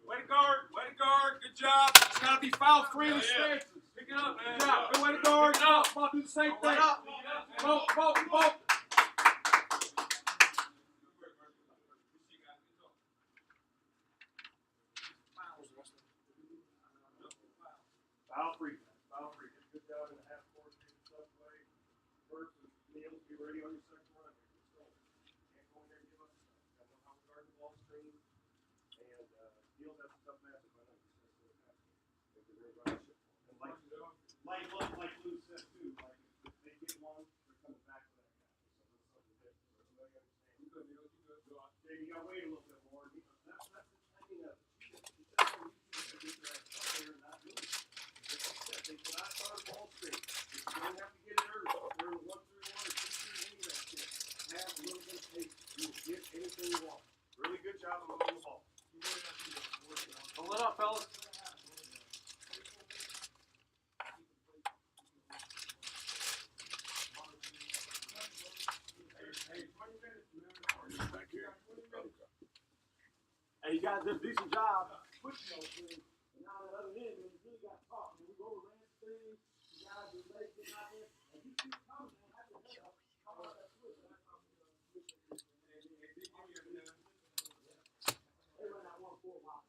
Way to guard. Way to guard. Good job. It's got to be foul-free mistakes. Pick it up, man. Good job. Good way to guard. Come on, do the same thing. Come on. Foul-free. Foul-free. Good job in the half court. Stuff away. First, Neil, be ready on your second run. Can't go in there and give up. Got to know how to guard the ball screen. And Neil's has a tough matchup. I know. Like Lou said too, like if they get one, they're coming back for that guy. Something different. So you understand. You got to wait a little bit more. That's the timing of it. They cannot start ball straight. You don't have to get it early. They're in 1-3-1 or 2-3, any of that shit. Have a little bit of patience. You will get anything you want. Really good job on the ball. Don't let up, fellas. Hey, you guys did a decent job pushing those things. And now on the other end, man, you really got to talk. When we go to Rams things, you guys are late getting out there. And you keep coming, man. Have your head up. Come on, that's good. They run that 1-4 wide.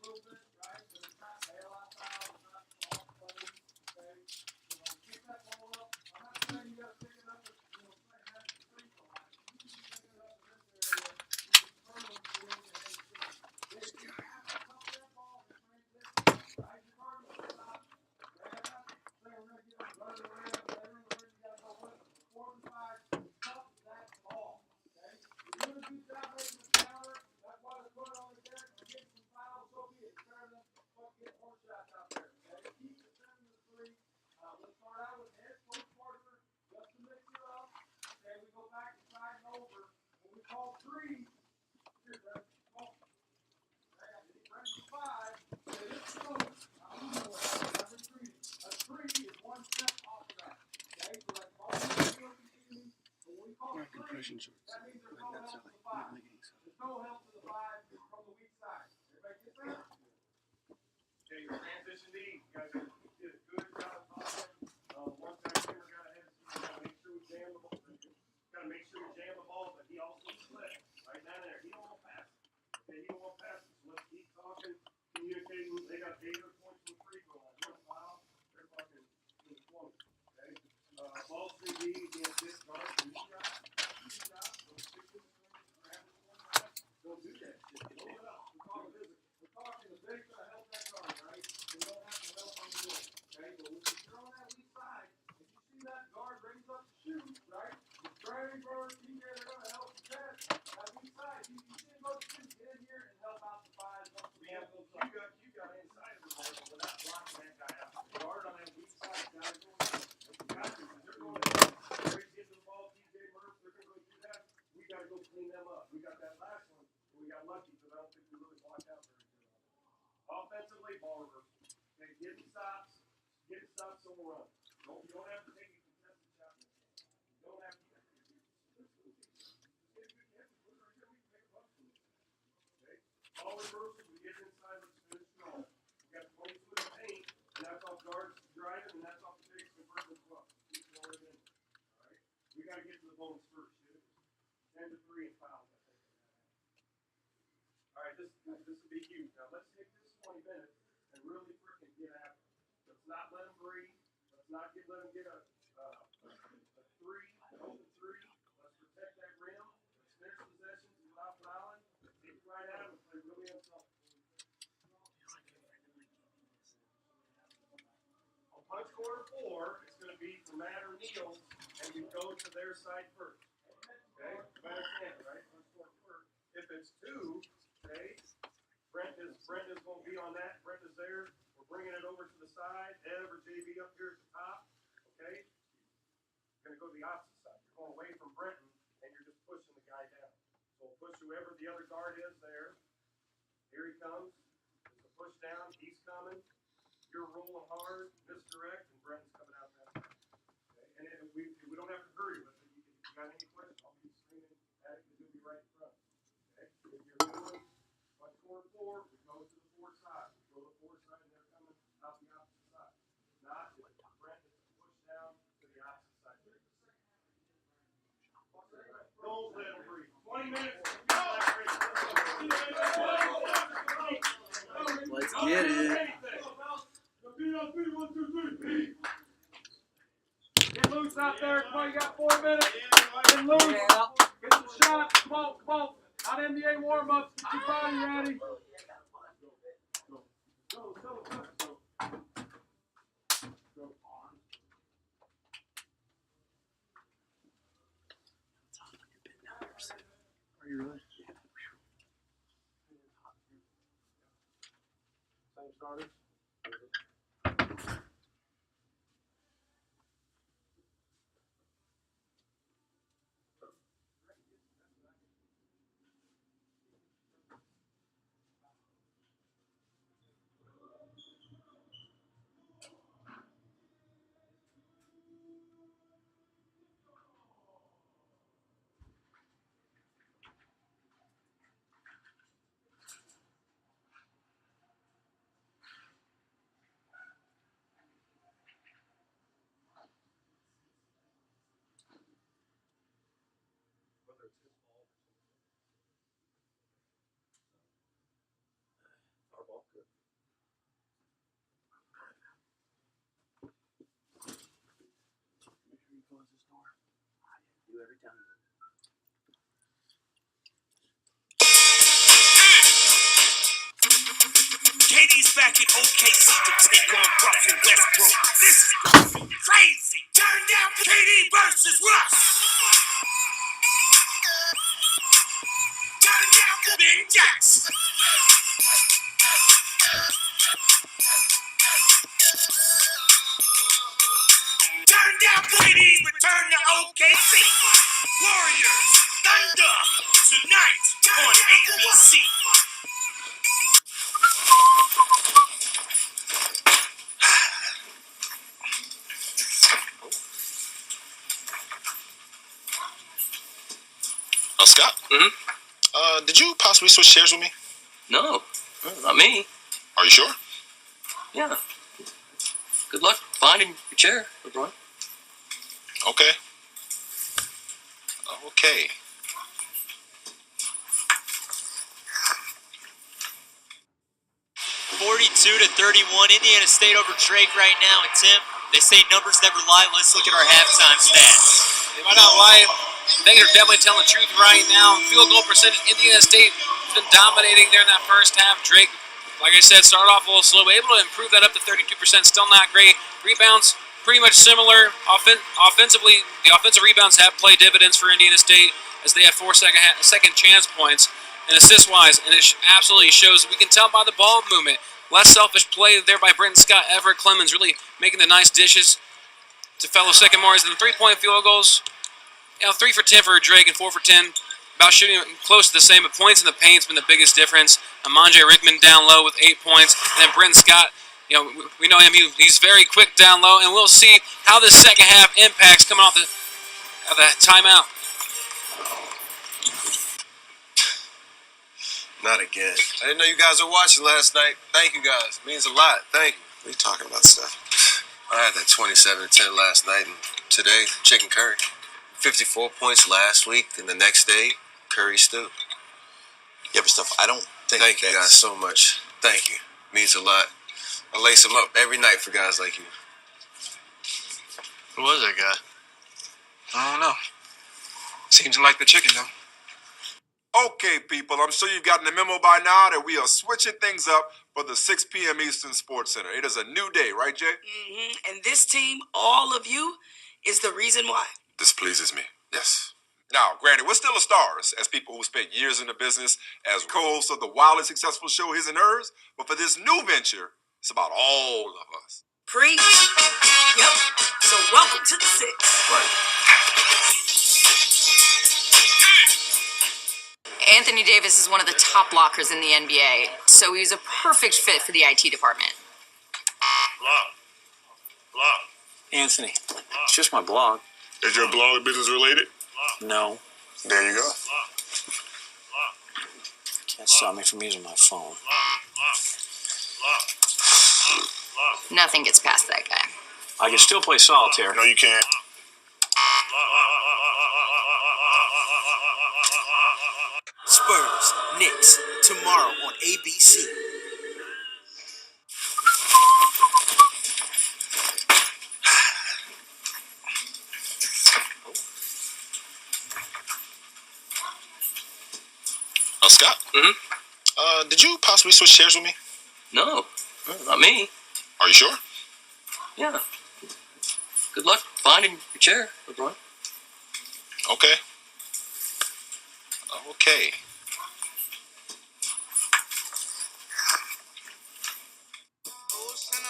little bit, right? But it's not bailout foul, it's not soft plays, okay? Pick that ball up. I'm not saying you got to pick it up at, right at the free throw line. You can pick it up in this area. You can turn them to win the head shoot. If you have to pump that ball in transition, right? Your target is not. Right? I'm not saying we're going to get them running around, you got to go with them. Before the five, pump that ball, okay? If you're going to do that making the counter, that's why they put it on the deck. Or get some fouls, so be it. Try to get more shots out there, okay? Keep it 7 to 3. Let's start out with head coach partner, just to mix it up. Okay, we go back and slide over. When we call three, here's that. Oh, right to 5. Okay, this is close. A 3 is 1 step off of that. Okay, so that's all when we call three, that means there's no help to the 5. There's no help to the 5 from the weak side. Everybody get that? Okay, your transition D. You guys did a good job talking. Once that camera got ahead of you, gotta make sure we jam the ball. Gotta make sure you jam the ball, but he also slipped right down there. He don't want to pass it. Okay, he don't want to pass it. So let's keep talking, communicating. They got 8 points from the free throw line. They're foul. They're fucking in the 20. Okay. Ball 3D against this guard. Don't do that shit. Blow it up. We're talking the big's gonna help that guard, right? You don't have to help on the door. Okay, but when you're on that weak side, if you see that guard raise up to shoot, right? Brandon Bird, TJ, they're gonna help you pass. That weak side, you see him go to shoot, get in here and help out the 5. You got inside of the ball, but we're not blocking that guy out. The guard on that weak side, guys going to. Got to, because they're going to get to the ball, TJ Murph, they're going to go do that. We got to go clean them up. We got that last one, and we got lucky, because I don't think we really blocked out very good. Offensively, ball reversal. Okay, get stops so we'll run. You don't have to take a contested shot. You don't have to. Okay, ball reversal, we get inside, let's finish strong. We got 20 foot of paint, and that's off guards driving, and that's off the base conversion as well. Keep going in. All right, we got to get to the bonus first. 10 to 3 and fouls, I think. All right, this will be huge. Now let's take this 20 minutes and really freaking get after it. Let's not let them breathe. Let's not let them get a 3, an open 3. Let's protect that rim. Let's finish possessions without fouling. Let's take it right at them and play really unselfish. On punch quarter 4, it's going to be for Matt or Neil, and we go to their side first. Okay, you understand, right? If it's 2, okay, Brent is going to be on that. Brent is there. We're bringing it over to the side. Ev or JB up here at the top. Okay, you're going to go to the opposite side. You're going away from Brenton, and you're just pushing the guy down. So push whoever the other guard is there. Here he comes. There's a push down. He's coming. You're rolling hard, misdirect, and Brenton's coming out that side. Okay, and we don't have to hurry with it. If you got any questions, I'll be screaming at it because you'll be right in front. Okay, if you're doing punch quarter 4, we go to the 4 side. We go to the 4 side, and they're coming out the opposite side. If not, if Brent is to push down to the opposite side. Don't let them breathe. 20 minutes. Let's get it. Get loose out there. Come on, you got 4 minutes. Get loose. Get some shots. Come on, come on. Out NBA warm-ups. Get your body ready. Go. Are you really? Same starters. Our ball. back in OKC to take on Russell Westbrook. This is going to be crazy. Turn down KD versus Russ. Turn down for Ben Jackson. Turn down for KD's return to OKC. Warriors, Thunder, tonight on ABC. Scott? Did you possibly switch chairs with me? No, not me. Are you sure? Yeah. Good luck finding your chair, LeBron. Okay. Okay. (42-31), Indiana State over Drake right now. And Tim, they say numbers never lie. Let's look at our halftime stats. They might not lie. I think they're definitely telling the truth right now. Field goal percentage, Indiana State has been dominating there in that first half. Drake, like I said, started off a little slow, able to improve that up to 32%. Still not great. Rebounds, pretty much similar. Offensively, the offensive rebounds have played dividends for Indiana State as they have 4 second chance points. And assist-wise, and it absolutely shows. We can tell by the ball movement. Less selfish play there by Brenton Scott. Everett Clemons really making the nice dishes to fellow sophomores. And the three-point field goals, 3 for 10 for Drake and 4 for 10. About shooting close to the same, but points in the paint's been the biggest difference. Amandre Rickman down low with 8 points. And then Brenton Scott, we know him. He's very quick down low. And we'll see how this second half impacts coming off the timeout. Not again. I didn't know you guys were watching last night. Thank you guys. It means a lot. Thank you. What are you talking about, Steph? I had that 27-10 last night, and today, chicken curry. 54 points last week, and the next day, curry stew. Yeah, but Steph, I don't think. Thank you guys so much. Thank you. It means a lot. I lace them up every night for guys like you. Who was that guy? I don't know. Seems like the chicken, though. Okay, people, I'm sure you've gotten the memo by now that we are switching things up for the 6 p.m. Eastern Sports Center. It is a new day, right, Jay? And this team, all of you, is the reason why. This pleases me, yes. Now, granted, we're still the stars as people who spent years in the business as co-hosts of the wildly successful show His and Hers, but for this new venture, it's about all of us. Preach. Yep. So welcome to the 6. Right. Anthony Davis is one of the top blockers in the NBA, so he's a perfect fit for the IT department. Blog. Anthony, it's just my blog. Is your blog business related? No. There you go. Can't stop me from using my phone. Nothing gets past that guy. I can still play solitaire. No, you can't. Spurs, Knicks, tomorrow on ABC. Scott? Did you possibly switch chairs with me? No, not me. Are you sure? Yeah. Good luck finding your chair, LeBron. Okay. Okay.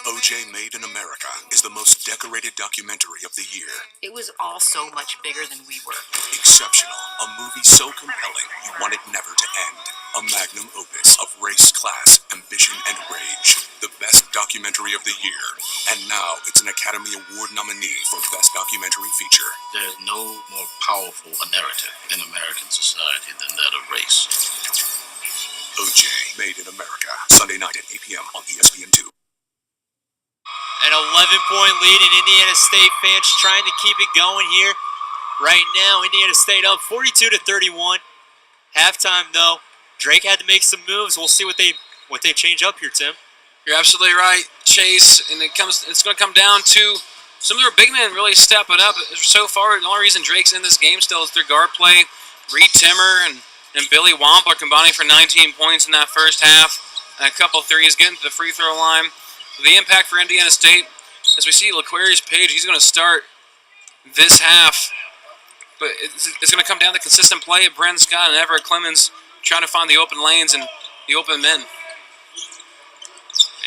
OJ Made in America is the most decorated documentary of the year. It was all so much bigger than we were. Exceptional. A movie so compelling you want it never to end. A magnum opus of race, class, ambition, and rage. The best documentary of the year. And now it's an Academy Award nominee for Best Documentary Feature. There's no more powerful a narrative in American society than that of race. OJ Made in America. Sunday night at 8 p.m. on ESPN2. An 11-point lead, and Indiana State fans trying to keep it going here. Right now, Indiana State up 42-31. Halftime, though, Drake had to make some moves. We'll see what they change up here, Tim. You're absolutely right, Chase. And it's going to come down to some of their big men really stepping up. So far, the only reason Drake's in this game still is their guard play. Reed Timmer and Billy Wamp are combining for 19 points in that first half. and a couple threes, getting to the free throw line. The impact for Indiana State, as we see L'Aquarius Page, he's going to start this half. But it's going to come down to consistent play of Brent Scott and Everett Clemons trying to find the open lanes and the open men.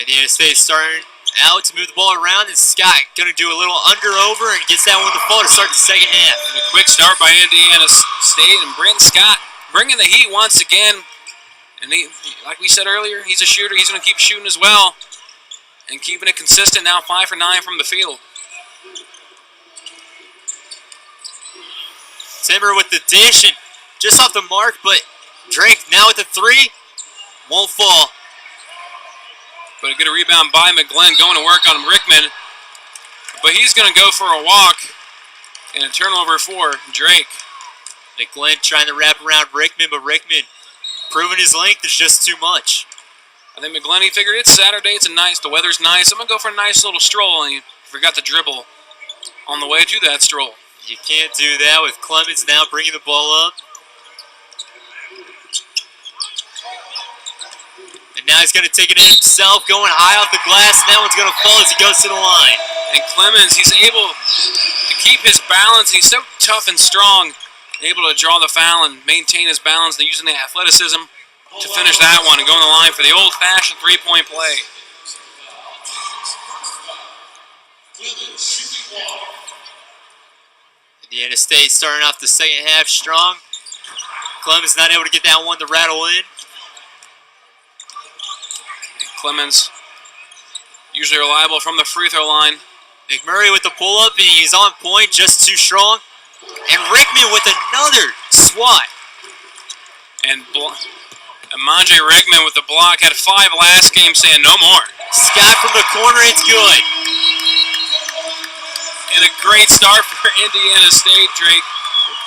Indiana State starting out to move the ball around, and Scott going to do a little under-over and gets that one to fall to start the second half. And a quick start by Indiana State, and Brent Scott bringing the heat once again. And like we said earlier, he's a shooter. He's going to keep shooting as well and keeping it consistent, now 5 for 9 from the field. Timber with the dish and just off the mark, but Drake now with the three. Won't fall. But a good rebound by McGlenn, going to work on Rickman. But he's going to go for a walk and a turnover for Drake. McGlenn trying to wrap around Rickman, but Rickman proving his length is just too much. I think McGlenn, he figured it's Saturday, the weather's nice. I'm going to go for a nice little stroll, and he forgot to dribble on the way to that stroll. You can't do that with Clemons now bringing the ball up. And now he's going to take it in himself, going high off the glass, and that one's going to fall as he goes to the line. And Clemons, he's able to keep his balance. He's so tough and strong, able to draw the foul and maintain his balance, and using the athleticism to finish that one and go on the line for the old-fashioned three-point play. Indiana State starting off the second half strong. Clemons not able to get that one to rattle in. Clemons usually reliable from the free throw line. McMurray with the pull-up, and he's on point, just too strong. And Rickman with another swat. And Amandre Rickman with the block, had 5 last game, saying no more. Scott from the corner, it's good. And a great start for Indiana State, Drake.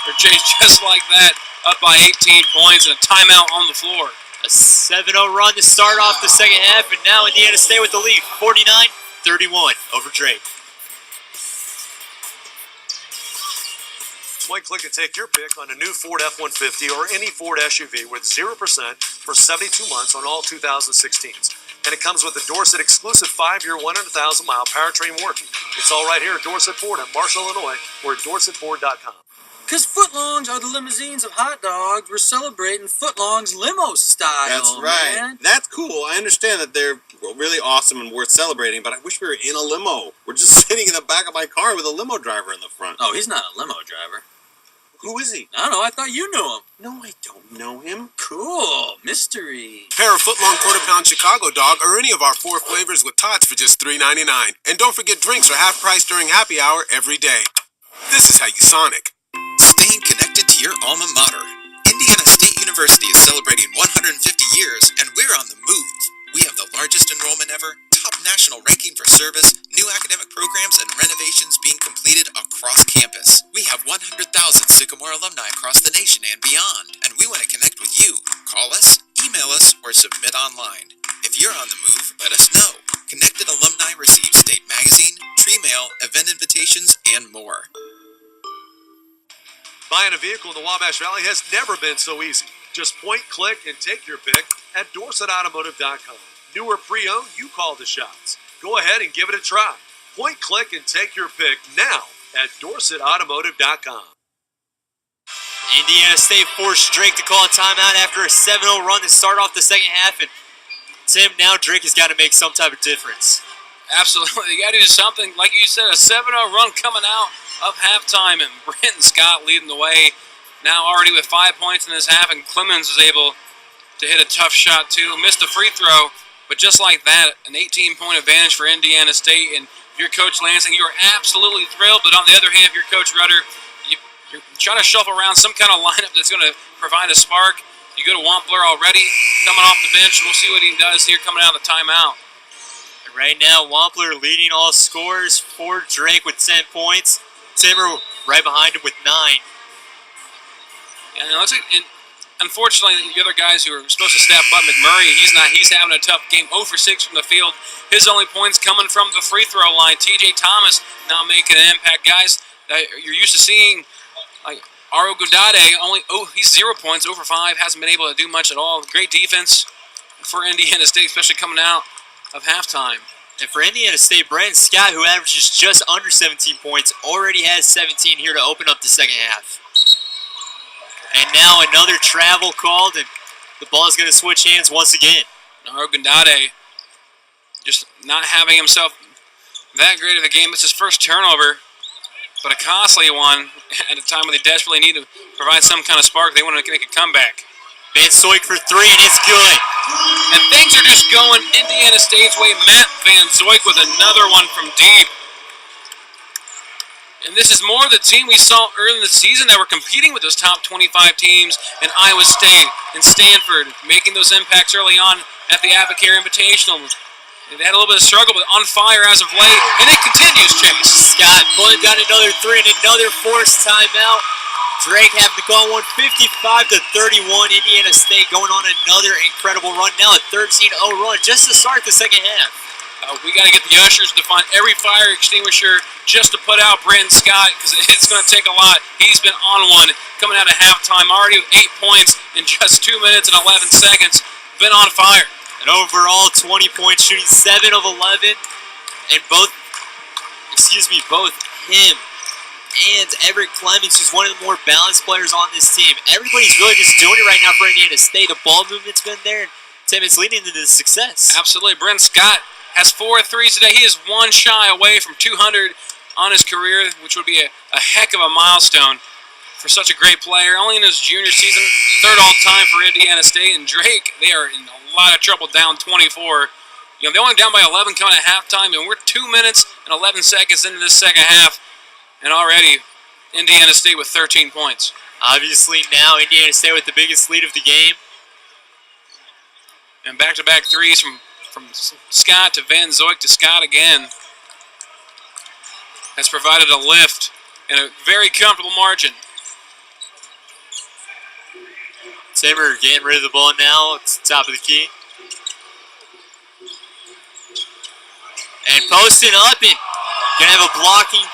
They're changed just like that, up by 18 points and a timeout on the floor. A 7-0 run to start off the second half, and now Indiana State with the lead, 49-31 over Drake. Point click and take your pick on a new Ford F-150 or any Ford SUV with 0% for 72 months on all 2016s. And it comes with a Dorset exclusive 5-year, 100,000-mile powertrain warranty. It's all right here at Dorset Ford in Marshall, Illinois, or at DorsetFord.com. Because footlongs are the limousines of hot dogs. We're celebrating footlongs limo style. That's right. Man. That's cool. I understand that they're really awesome and worth celebrating, but I wish we were in a limo. We're just sitting in the back of my car with a limo driver in the front. Oh, he's not a limo driver. Who is he? I don't know. I thought you knew him. No, I don't know him. Cool. Mystery. Pair of footlong quarter-pound Chicago dog or any of our 4 flavors with tots for just $3.99. And don't forget drinks are half price during happy hour every day. This is how you Sonic. Staying connected to your alma mater. Indiana State University is celebrating 150 years, and we're on the move. We have the largest enrollment ever, top national ranking for service, new academic programs, and renovations being completed across campus. We have 100,000 Sycamore alumni across the nation and beyond, and we want to connect with you. Call us, email us, or submit online. If you're on the move, let us know. Connected alumni receive state magazine, tree mail, event invitations, and more. Buying a vehicle in the Wabash Valley has never been so easy. Just point, click, and take your pick at DorsetAutomotive.com. New or pre-owned, you call the shots. Go ahead and give it a try. Point, click, and take your pick now at DorsetAutomotive.com. Indiana State forced Drake to call a timeout after a 7-0 run to start off the second half. And Tim, now Drake has got to make some type of difference. Absolutely. You got to do something. Like you said, a 7-0 run coming out of halftime, and Brenton Scott leading the way. Now already with 5 points in this half, and Clemons was able to hit a tough shot too. Missed a free throw, but just like that, an 18-point advantage for Indiana State. And if you're Coach Lansing, you are absolutely thrilled. But on the other hand, if you're Coach Rudder, you're trying to shuffle around some kind of lineup that's going to provide a spark. You go to Wampler already, coming off the bench. We'll see what he does here coming out of the timeout. Right now, Wampler leading all scorers for Drake with 10 points. Timber right behind him with 9. And unfortunately, the other guys who are supposed to step up, McMurray, he's not. He's having a tough game. 0 for 6 from the field. His only points coming from the free throw line. T.J. Thomas now making an impact. Guys that you're used to seeing, like Aro Godade, he's 0 points, 0 for 5. Hasn't been able to do much at all. Great defense for Indiana State, especially coming out of halftime. And for Indiana State, Brandon Scott, who averages just under 17 points, already has 17 here to open up the second half. And now another travel called, and the ball is going to switch hands once again. Naro Gundade just not having himself that great of a game. It's his first turnover, but a costly one at a time when they desperately need to provide some kind of spark. They want to make a comeback. Van Zoik for three, and it's good. And things are just going Indiana State's way. Matt Van Zoik with another one from deep. And this is more of the team we saw early in the season that were competing with those top 25 teams in Iowa State and Stanford, making those impacts early on at the Advocare Invitational. They had a little bit of struggle, but on fire as of late, and it continues, Chase. Scott pulling down another three and another forced timeout. Drake having to call one 55-31. Indiana State going on another incredible run. Now a 13-0 run just to start the second half. We got to get the ushers to find every fire extinguisher just to put out Brandon Scott, because it's going to take a lot. He's been on one coming out of halftime, already with 8 points in just 2 minutes and 11 seconds. Been on fire. And overall, 20 points, shooting 7 of 11. And both him and Everett Clemons, who's one of the more balanced players on this team. Everybody's really just doing it right now for Indiana State. The ball movement's been there, and Tim, it's leading to the success. Absolutely. Brent Scott has 4 threes today. He is one shy away from 200 on his career, which would be a heck of a milestone for such a great player. Only in his junior season, 3rd all-time for Indiana State. And Drake, they are in a lot of trouble, down 24. You know, they only down by 11 coming at halftime, and we're 2 minutes and 11 seconds into this second half, and already Indiana State with 13 points. Obviously now Indiana State with the biggest lead of the game. And back-to-back threes from Scott to Van Zoik to Scott again. Has provided a lift and a very comfortable margin. Timmer getting rid of the ball now. It's the top of the key. And posting up, and gonna have a blocking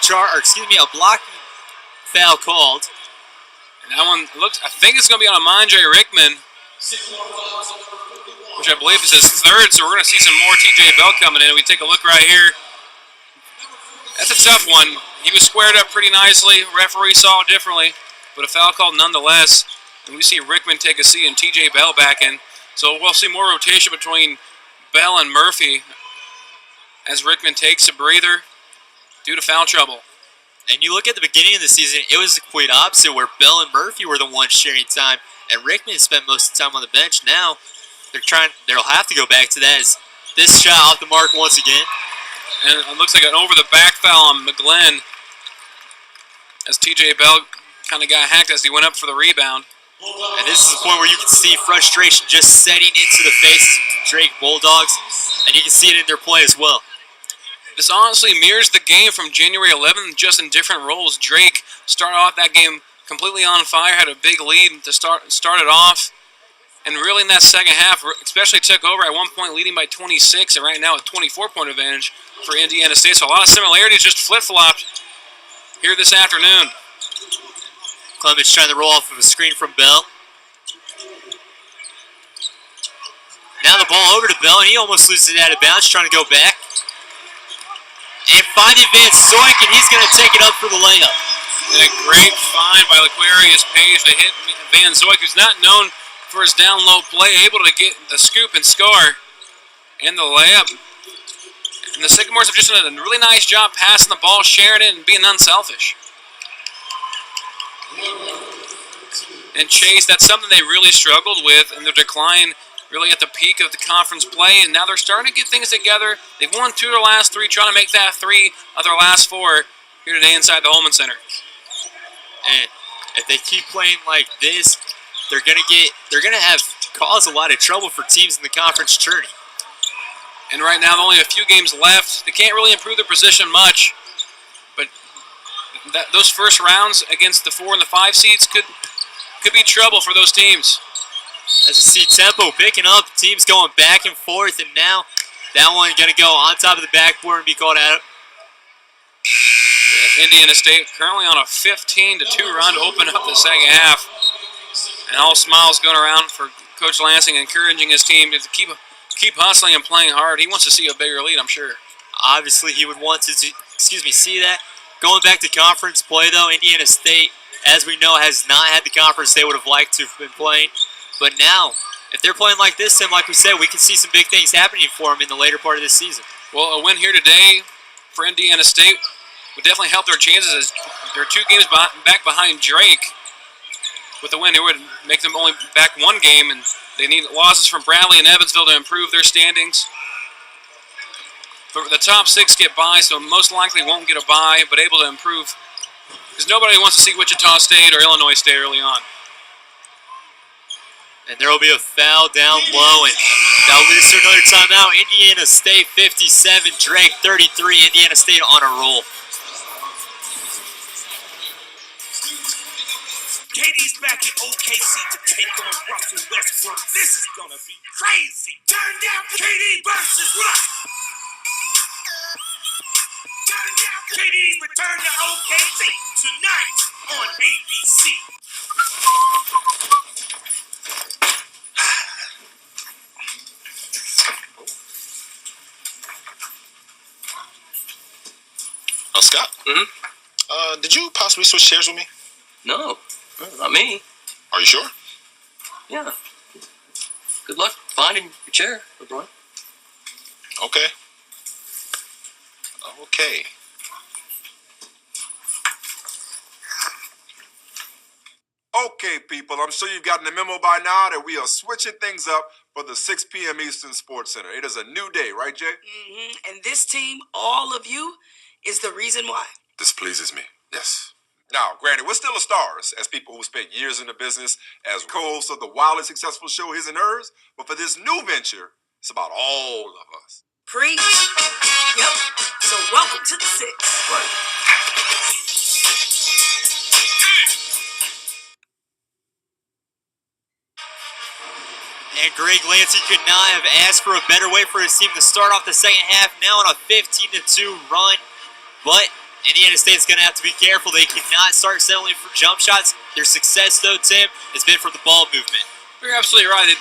foul called. And that one looks, I think it's gonna be on Amandre Rickman, which I believe is his 3rd, so we're gonna see some more TJ Bell coming in. We take a look right here. That's a tough one. He was squared up pretty nicely. Referee saw it differently, but a foul called nonetheless. And we see Rickman take a seat and TJ Bell back in. So we'll see more rotation between Bell and Murphy as Rickman takes a breather due to foul trouble. And you look at the beginning of the season, it was the complete opposite, where Bell and Murphy were the ones sharing time, and Rickman spent most of the time on the bench. Now they'll have to go back to that. As this shot off the mark once again. And it looks like an over-the-back foul on McGlynn as TJ Bell kind of got hacked as he went up for the rebound. And this is the point where you can see frustration just setting into the faces of Drake Bulldogs, and you can see it in their play as well. This honestly mirrors the game from January 11th, just in different roles. Drake started off that game completely on fire, had a big lead to start it off, and really in that second half, especially took over at one point leading by 26, and right now a 24-point advantage for Indiana State. So a lot of similarities, just flip-flopped here this afternoon. Clemens trying to roll off of a screen from Bell. Now the ball over to Bell, and he almost loses it out of bounds, trying to go back. And finding Van Zoik, and he's going to take it up for the layup. And a great find by L'Aquarius Page to hit Van Zoik, who's not known for his down-low play, able to get the scoop and score. And the layup. And the Sycamores have just done a really nice job passing the ball, sharing it, and being unselfish. And Chase, that's something they really struggled with in their decline, really at the peak of the conference play, and now they're starting to get things together. They've won 2 of their last 3, trying to make that 3 of their last 4 here today inside the Holman Center. And if they keep playing like this, they're gonna have cause a lot of trouble for teams in the conference tourney. And right now, only a few games left. They can't really improve their position much, but those first rounds against the 4 and the 5 seeds could be trouble for those teams. As you see tempo picking up, teams going back and forth, and now that one going to go on top of the backboard and be called out. Indiana State currently on a 15-2 run to open up the second half. And all smiles going around for Coach Lansing encouraging his team to keep hustling and playing hard. He wants to see a bigger lead, I'm sure. Obviously, he would want to see that. Going back to conference play, though, Indiana State, as we know, has not had the conference they would have liked to have been playing. But now, if they're playing like this, Tim, like we said, we can see some big things happening for them in the later part of this season. Well, a win here today for Indiana State would definitely help their chances as they're 2 games back behind Drake. With the win, it would make them only back 1 game, and they need losses from Bradley and Evansville to improve their standings. But the top 6 get by, so most likely won't get a bye, but able to improve. Because nobody wants to see Wichita State or Illinois State early on. And there will be a foul down low, and that'll lead us to another timeout. Indiana State 57, Drake 33. Indiana State on a roll. KD's back in OKC to take on Russell Westbrook. This is gonna be crazy. Turn down KD versus Russ. Turn down KD's return to OKC tonight on ABC. Scott? Did you possibly switch chairs with me? No, not me. Are you sure? Yeah. Good luck finding your chair, LeBron. Okay. Okay. Okay, people, I'm sure you've gotten the memo by now that we are switching things up for the 6 p.m. Eastern Sports Center. It is a new day, right, Jay? And this team, all of you, is the reason why. This pleases me, yes. Now, granted, we're still the stars as people who spent years in the business as co-hosts of the wildly successful show His and Hers, but for this new venture, it's about all of us. Preach. Yep. So welcome to the 6. Right. And Greg Lansing could not have asked for a better way for his team to start off the second half, now on a 15-2 run. But Indiana State's going to have to be careful. They cannot start settling for jump shots. Their success, though, Tim, has been from the ball movement. You're absolutely right.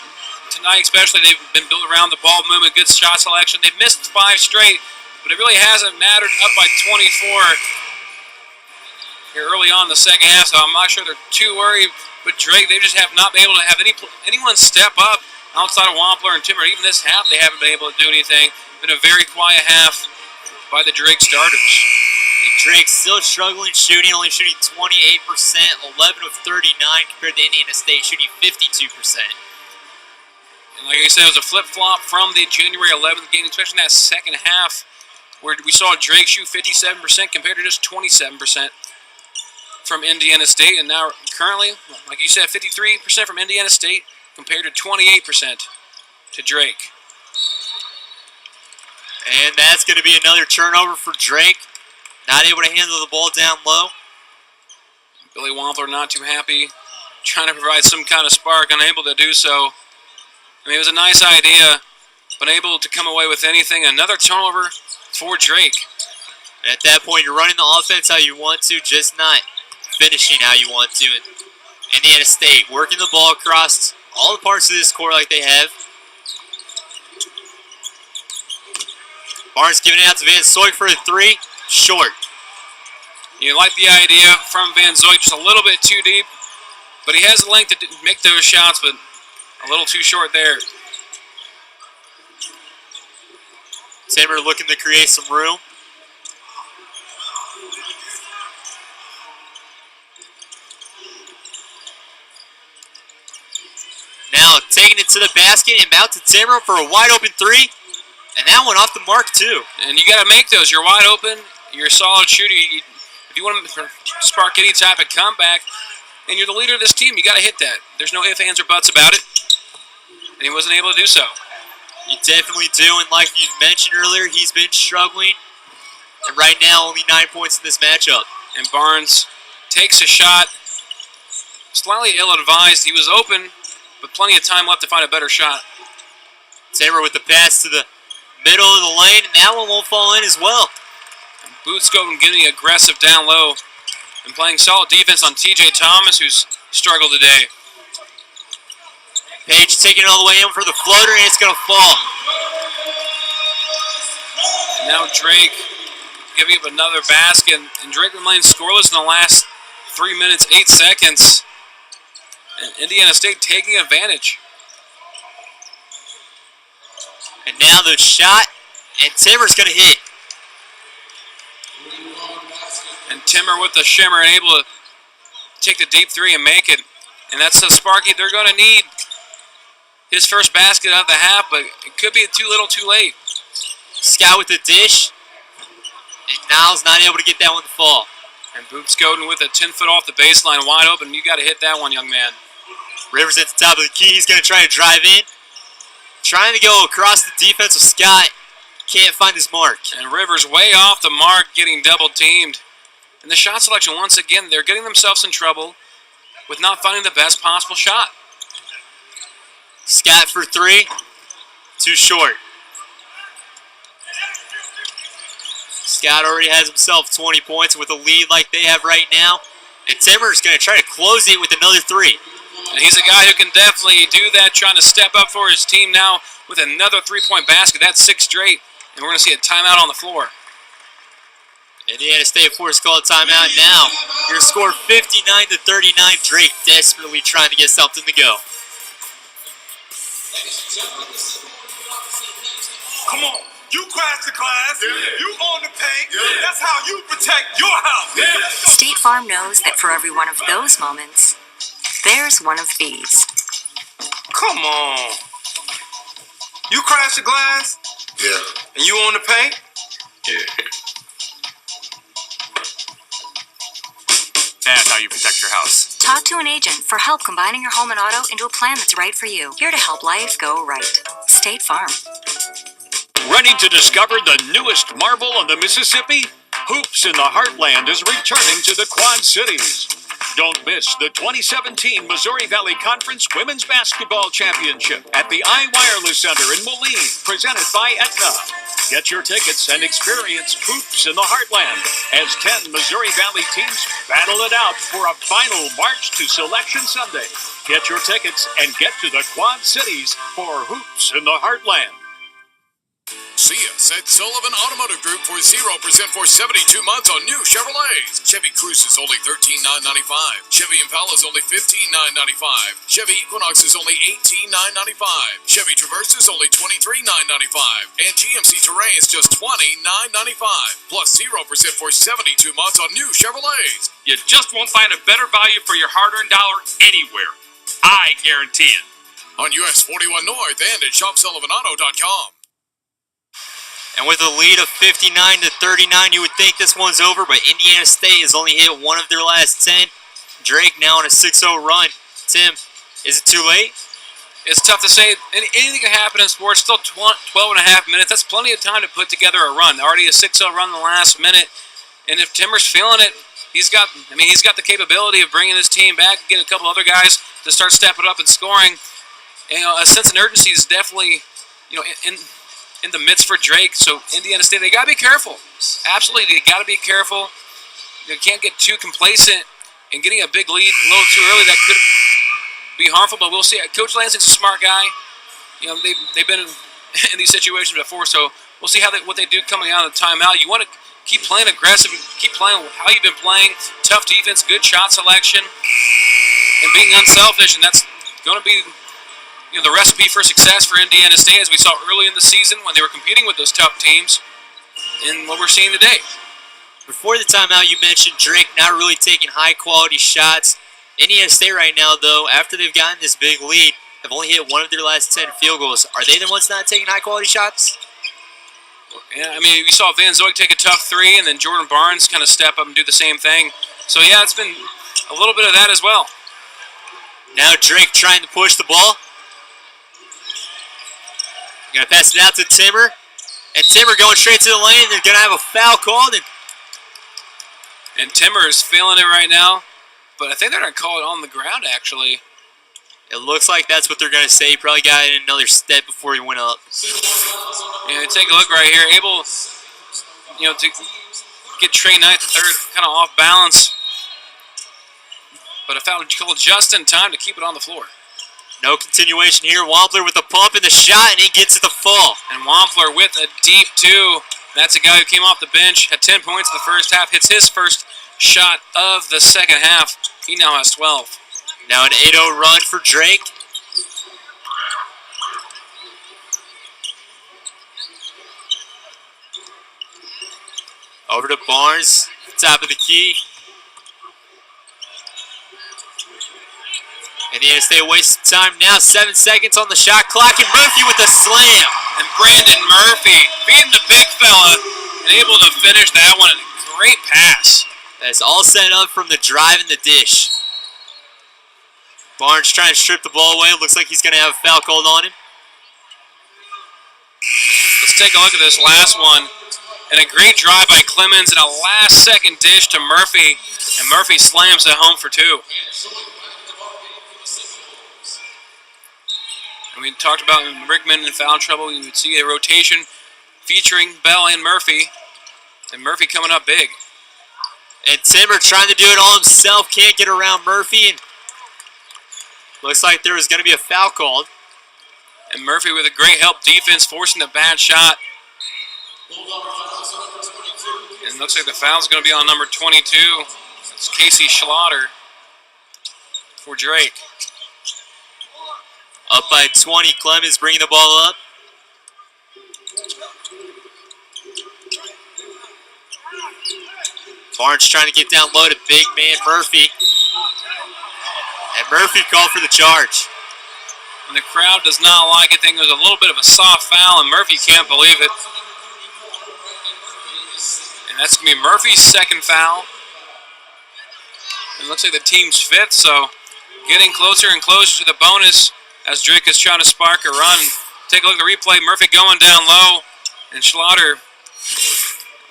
Tonight especially, they've been built around the ball movement, good shot selection. They've missed 5 straight, but it really hasn't mattered. Up by 24 here early on in the second half, so I'm not sure they're too worried. But Drake, they just have not been able to have anyone step up outside of Wampler and Timmer. Even this half, they haven't been able to do anything. Been a very quiet half by the Drake starters. And Drake still struggling shooting, only shooting 28%, 11 of 39 compared to Indiana State shooting 52%. And like I said, it was a flip-flop from the January 11th game, especially in that second half, where we saw Drake shoot 57% compared to just 27% from Indiana State. And now, currently, like you said, 53% from Indiana State compared to 28% to Drake. And that's going to be another turnover for Drake. Not able to handle the ball down low. Billy Wampler not too happy, trying to provide some kind of spark, unable to do so. I mean, it was a nice idea, but unable to come away with anything. Another turnover for Drake. And at that point, you're running the offense how you want to, just not finishing how you want to. And Indiana State working the ball across all the parts of this court like they have. Barnes giving it out to Van Zoik for a 3. Short. You like the idea from Van Zoik, just a little bit too deep, but he has the length to make those shots, but a little too short there. Timmer looking to create some room. Now taking it to the basket and out to Timmer for a wide open 3. And that one off the mark too. And you got to make those. You're wide open. You're a solid shooter. If you want to spark any type of comeback, and you're the leader of this team, you got to hit that. There's no ifs, ands, or buts about it. And he wasn't able to do so. You definitely do. And like you mentioned earlier, he's been struggling. And right now, only 9 points in this matchup. And Barnes takes a shot. Slightly ill-advised. He was open, but plenty of time left to find a better shot. Timmer with the pass to the middle of the lane, and that one won't fall in as well. And Boothscope getting aggressive down low and playing solid defense on TJ Thomas, who's struggled today. Page taking it all the way in for the floater, and it's going to fall. And now Drake giving up another basket, and Drake remains scoreless in the last 3 minutes, 8 seconds. And Indiana State taking advantage. And now the shot, and Timmer's going to hit. And Timmer with the shimmer and able to take the deep three and make it. And that's a Sparky they're going to need. His first basket of the half, but it could be too little too late. Scott with the dish. And Niles not able to get that one to fall. And Boots Godin with a 10-foot off the baseline, wide open. You got to hit that one, young man. Rivers at the top of the key. He's going to try to drive in. Trying to go across the defense of Scott. Can't find his mark. And Rivers way off the mark, getting double teamed. And the shot selection, once again, they're getting themselves in trouble with not finding the best possible shot. Scott for three. Too short. Scott already has himself 20 points with a lead like they have right now. And Timmer's going to try to close it with another three. And he's a guy who can definitely do that, trying to step up for his team now with another three-point basket. That's 6 straight. And we're going to see a timeout on the floor. Indiana State forced to call a timeout now. Your score 59-39. Drake desperately trying to get something to go. Come on. You crash the glass. Yeah. You own the paint. Yeah. That's how you protect your house. Yeah. State Farm knows that for every one of those moments, there's one of these. Come on. You crash the glass? Yeah. And you own the paint? Yeah. That's how you protect your house. Talk to an agent for help combining your home and auto into a plan that's right for you. Here to help life go right. State Farm. Ready to discover the newest marvel on the Mississippi? Hoops in the Heartland is returning to the Quad Cities. Don't miss the 2017 Missouri Valley Conference Women's Basketball Championship at the iWireless Center in Moline, presented by Aetna. Get your tickets and experience Hoops in the Heartland as 10 Missouri Valley teams battle it out for a final march to Selection Sunday. Get your tickets and get to the Quad Cities for Hoops in the Heartland. See us at Sullivan Automotive Group for 0% for 72 months on new Chevrolets. Chevy Cruze is only $13,995. Chevy Impala is only $15,995. Chevy Equinox is only $18,995. Chevy Traverse is only $23,995. And GMC Terrain is just $29,995. Plus 0% for 72 months on new Chevrolets. You just won't find a better value for your hard-earned dollar anywhere. I guarantee it. On US 41 North and at ShopSullivanAuto.com. And with a lead of 59-39, you would think this one's over, but Indiana State has only hit one of their last 10. Drake now on a 6-0 run. Tim, is it too late? It's tough to say. Anything can happen in sports. Still 12 and a half minutes. That's plenty of time to put together a run. Already a 6-0 run in the last minute. And if Timmer's feeling it, he's got the capability of bringing his team back and getting a couple other guys to start stepping up and scoring. And, a sense of urgency is definitely, in the midst for Drake. So Indiana State, they got to be careful. Absolutely, they got to be careful. You can't get too complacent and getting a big lead a little too early. That could be harmful, but we'll see. Coach Lansing's a smart guy. They've been in these situations before, so we'll see what they do coming out of the timeout. You want to keep playing aggressive, keep playing how you've been playing. Tough defense, good shot selection, and being unselfish, and that's going to be the recipe for success for Indiana State, as we saw early in the season when they were competing with those tough teams, and what we're seeing today. Before the timeout, you mentioned Drake not really taking high-quality shots. Indiana State right now, though, after they've gotten this big lead, have only hit one of their last 10 field goals. Are they the ones not taking high-quality shots? Yeah, we saw Van Zoik take a tough three, and then Jordan Barnes kind of step up and do the same thing. So, yeah, it's been a little bit of that as well. Now Drake trying to push the ball. Going to pass it out to Timmer. And Timmer going straight to the lane. They're going to have a foul called. And Timmer is feeling it right now. But I think they're going to call it on the ground, actually. It looks like that's what they're going to say. He probably got in another step before he went up. Yeah, take a look right here. Able, to get Trey Knight, the third, kind of off balance. But a foul called just in time to keep it on the floor. No continuation here. Wampler with the pump and the shot, and he gets it the fall. And Wampler with a deep two. That's a guy who came off the bench, had 10 points in the first half, hits his first shot of the second half. He now has 12. Now an 8-0 run for Drake. Over to Barnes, top of the key. Indiana State wasting time now. 7 seconds on the shot clock, and Murphy with a slam. And Brandon Murphy beating the big fella and able to finish that one. Great pass. That's all set up from the drive and the dish. Barnes trying to strip the ball away. Looks like he's going to have a foul called on him. Let's take a look at this last one. And a great drive by Clemons and a last-second dish to Murphy. And Murphy slams it home for 2. And we talked about Rickman in foul trouble. You would see a rotation featuring Bell and Murphy. And Murphy coming up big. And Timmer trying to do it all himself. Can't get around Murphy. And looks like there was going to be a foul called. And Murphy with a great help defense, forcing the bad shot. And it looks like the foul's going to be on number 22. That's Casey Schlatter for Drake. Up by 20, Clemons bringing the ball up. Barnes trying to get down low to big man Murphy. And Murphy called for the charge. And the crowd does not like it. I think it was a little bit of a soft foul, and Murphy can't believe it. And that's going to be Murphy's second foul. And it looks like the team's 5th, so getting closer and closer to the bonus as Drake is trying to spark a run. Take a look at the replay. Murphy going down low, and Schlatter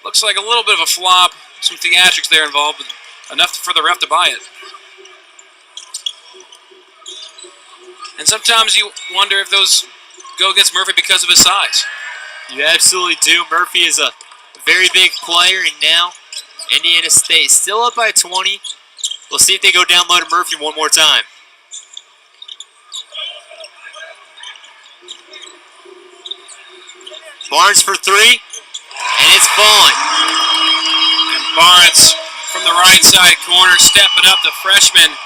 looks like a little bit of a flop. Some theatrics there involved, but enough for the ref to buy it. And sometimes you wonder if those go against Murphy because of his size. You absolutely do. Murphy is a very big player, and now Indiana State still up by 20. We'll see if they go down low to Murphy one more time. Barnes for 3, and it's falling. And Barnes from the right side corner stepping up, the freshman.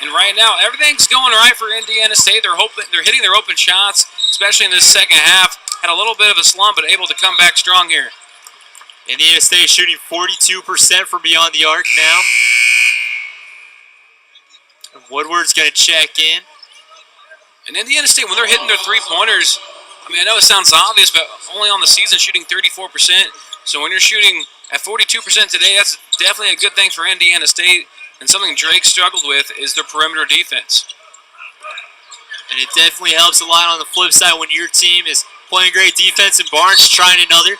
And right now, everything's going right for Indiana State. They're hitting their open shots, especially in this second half. Had a little bit of a slump, but able to come back strong here. Indiana State shooting 42% from beyond the arc now. And Woodward's going to check in. And Indiana State, when they're hitting their three-pointers, I mean, I know it sounds obvious, but only on the season shooting 34%. So when you're shooting at 42% today, that's definitely a good thing for Indiana State. And something Drake struggled with is their perimeter defense. And it definitely helps a lot on the flip side when your team is playing great defense and Barnes trying another.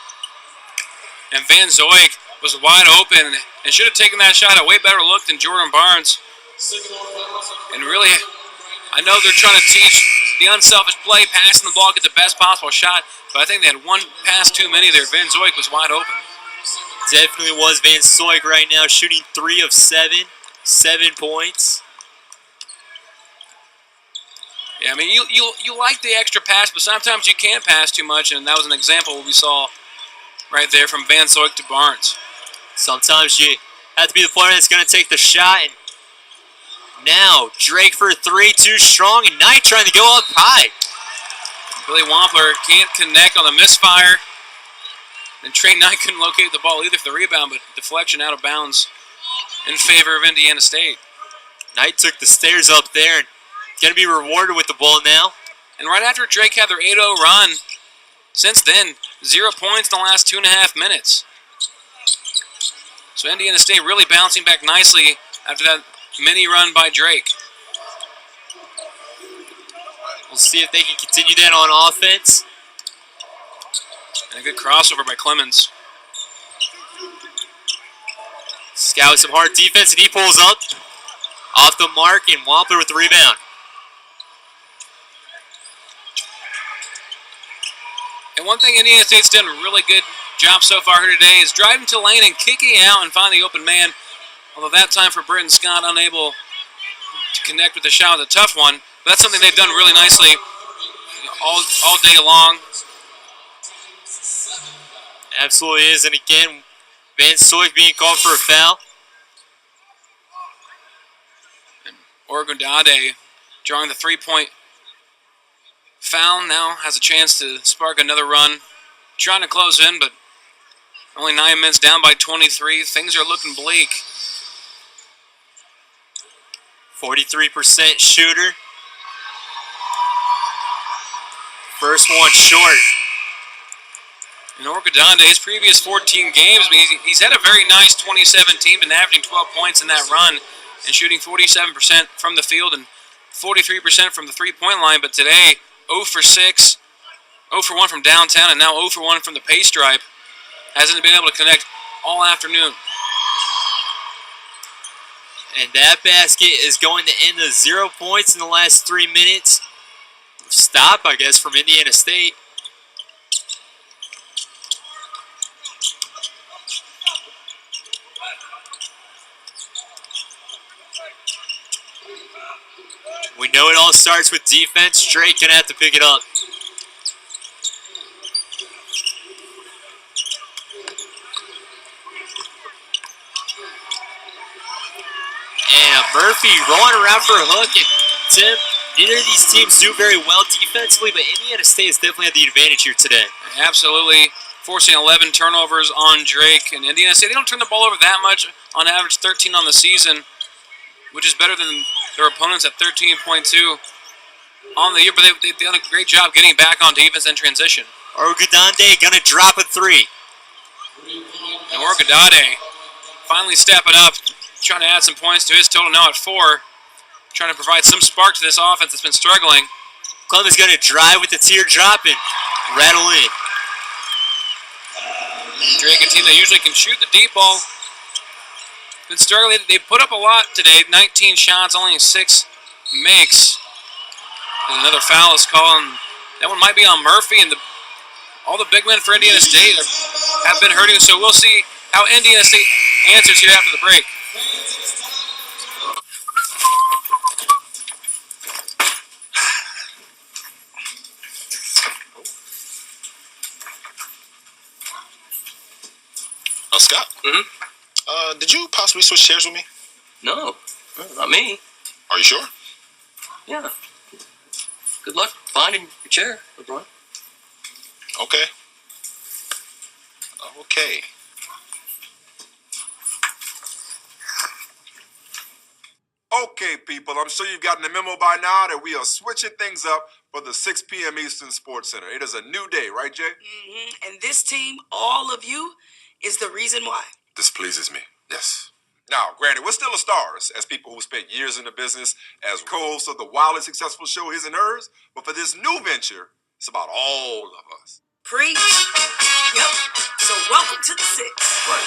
And Van Zoik was wide open and should have taken that shot a way better look than Jordan Barnes. And really, I know they're trying to teach the unselfish play, passing the ball, get the best possible shot, but I think they had one pass too many there. Van Zoik was wide open. Definitely was Van Zoik right now, shooting 3 of 7, 7 points. Yeah, I mean, you like the extra pass, but sometimes you can't pass too much, and that was an example we saw right there from Van Zoik to Barnes. Sometimes you have to be the player that's going to take the shot. And now, Drake for 3, too strong, and Knight trying to go up high. Billy Wampler can't connect on the misfire. And Trey Knight couldn't locate the ball either for the rebound, but deflection out of bounds in favor of Indiana State. Knight took the stairs up there and going to be rewarded with the ball now. And right after Drake had their 8-0 run, since then, 0 points in the last 2.5 minutes. So Indiana State really bouncing back nicely after that mini run by Drake. We'll see if they can continue that on offense. And a good crossover by Clemons. Scout with some hard defense, and he pulls up off the mark, and Wampler with the rebound. And one thing Indiana State's done a really good job so far here today is driving to the lane and kicking out and finding the open man. Although that time for Britton Scott unable to connect with the shot was a tough one. But that's something they've done really nicely all day long. Absolutely is. And again, Van Soik being called for a foul. And Orgodade drawing the 3-point foul now has a chance to spark another run. Trying to close in, but only 9 minutes down by 23. Things are looking bleak. 43% shooter. First one short. And Orgodade, his previous 14 games, he's had a very nice 2017, been averaging 12 points in that run and shooting 47% from the field and 43% from the three-point line. But today, 0 for 6, 0 for 1 from downtown, and now 0 for 1 from the pace stripe. Hasn't been able to connect all afternoon. And that basket is going to end to 0 points in the last 3 minutes. Stop, I guess, from Indiana State. We know it all starts with defense. Drake gonna have to pick it up. And Murphy rolling around for a hook. And Tim, neither of these teams do very well defensively, but Indiana State has definitely had the advantage here today. Absolutely. Forcing 11 turnovers on Drake. And Indiana State, they don't turn the ball over that much. On average, 13 on the season, which is better than their opponents at 13.2 on the year. But they've done a great job getting back on defense and transition. Orgodade gonna drop a 3. And Orgodade finally stepping up, trying to add some points to his total now at 4. Trying to provide some spark to this offense that's been struggling. Clemons gonna drive with the teardrop and rattle in. Drake, a team that usually can shoot the deep ball, been struggling. They put up a lot today, 19 shots, only 6 makes. And another foul is called, and that one might be on Murphy, and all the big men for Indiana State have been hurting, so we'll see how Indiana State answers here after the break. Scott? Did you possibly switch chairs with me? No, not me. Are you sure? Yeah. Good luck finding your chair, LeBron. Okay. Okay. Okay, people, I'm sure you've gotten the memo by now that we are switching things up for the 6 p.m. Eastern Sports Center. It is a new day, right, Jay? And this team, all of you, is the reason why. This pleases me, yes. Now, granted, we're still the stars as people who spent years in the business as co-hosts of the wildly successful show His and Hers, but for this new venture, it's about all of us. Preach. Yep. So welcome to the 6. Right.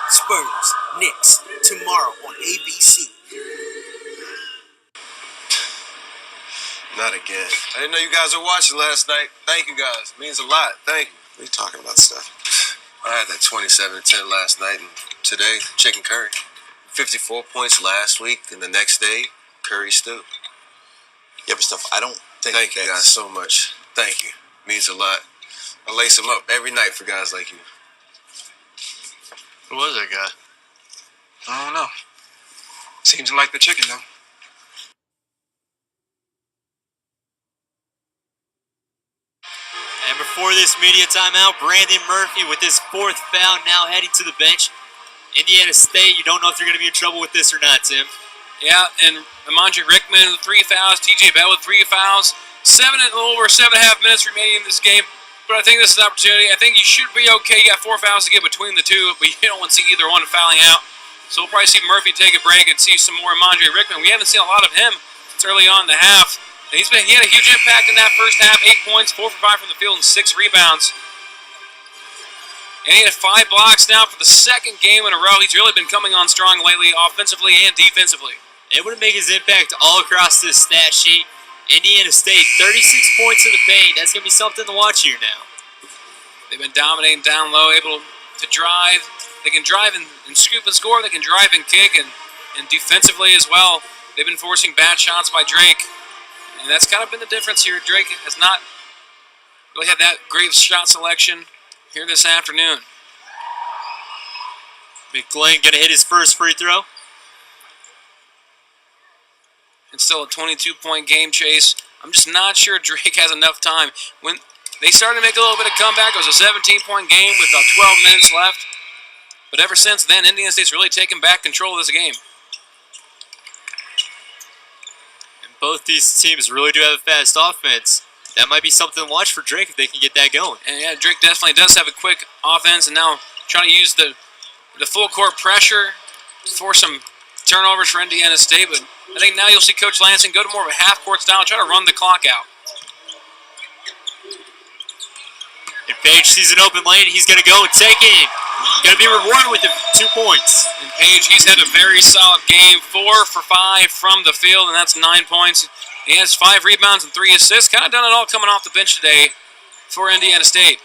Spurs, Knicks, tomorrow on ABC. Not again. I didn't know you guys were watching last night. Thank you guys. It means a lot. Thank you. What are you talking about, Steph? I had that 27-10 last night, and today, chicken curry. 54 points last week, and the next day, curry stew. Yeah, but Steph, I don't think Thank you guys so much. Thank you. It means a lot. I lace them up every night for guys like you. Who was that guy? I don't know. Seems like the chicken, though. And before this media timeout, Brandon Murphy with his 4th foul now heading to the bench. Indiana State, you don't know if you're going to be in trouble with this or not, Tim. Yeah, and Amandre Rickman with 3 fouls, TJ Bell with 3 fouls. A little over 7.5 minutes remaining in this game. But I think this is an opportunity. I think you should be okay. You got 4 fouls to get between the two, but you don't want to see either one fouling out. So we'll probably see Murphy take a break and see some more Amandre Rickman. We haven't seen a lot of him since early on in the half. And he had a huge impact in that first half. 8 points, 4 for 5 from the field, and 6 rebounds. And he had 5 blocks now for the 2nd game in a row. He's really been coming on strong lately, offensively and defensively. Able to make his impact all across this stat sheet. Indiana State, 36 points in the paint. That's going to be something to watch here now. They've been dominating down low, able to drive. They can drive and scoop and score. They can drive and kick, and defensively as well. They've been forcing bad shots by Drake. And that's kind of been the difference here. Drake has not really had that great shot selection here this afternoon. McGlenn going to hit his first free throw. It's still a 22-point game chase. I'm just not sure Drake has enough time. When they started to make a little bit of comeback, it was a 17-point game with about 12 minutes left. But ever since then, Indiana State's really taken back control of this game. And both these teams really do have a fast offense. That might be something to watch for Drake if they can get that going. And yeah, Drake definitely does have a quick offense, and now trying to use the full court pressure for some turnovers for Indiana State. But I think now you'll see Coach Lansing go to more of a half-court style and try to run the clock out. And Page sees an open lane. He's going to go and take it. Going to be rewarded with the 2 points. And Page, he's had a very solid game. 4 for 5 from the field, and that's 9 points. He has 5 rebounds and 3 assists. Kind of done it all coming off the bench today for Indiana State.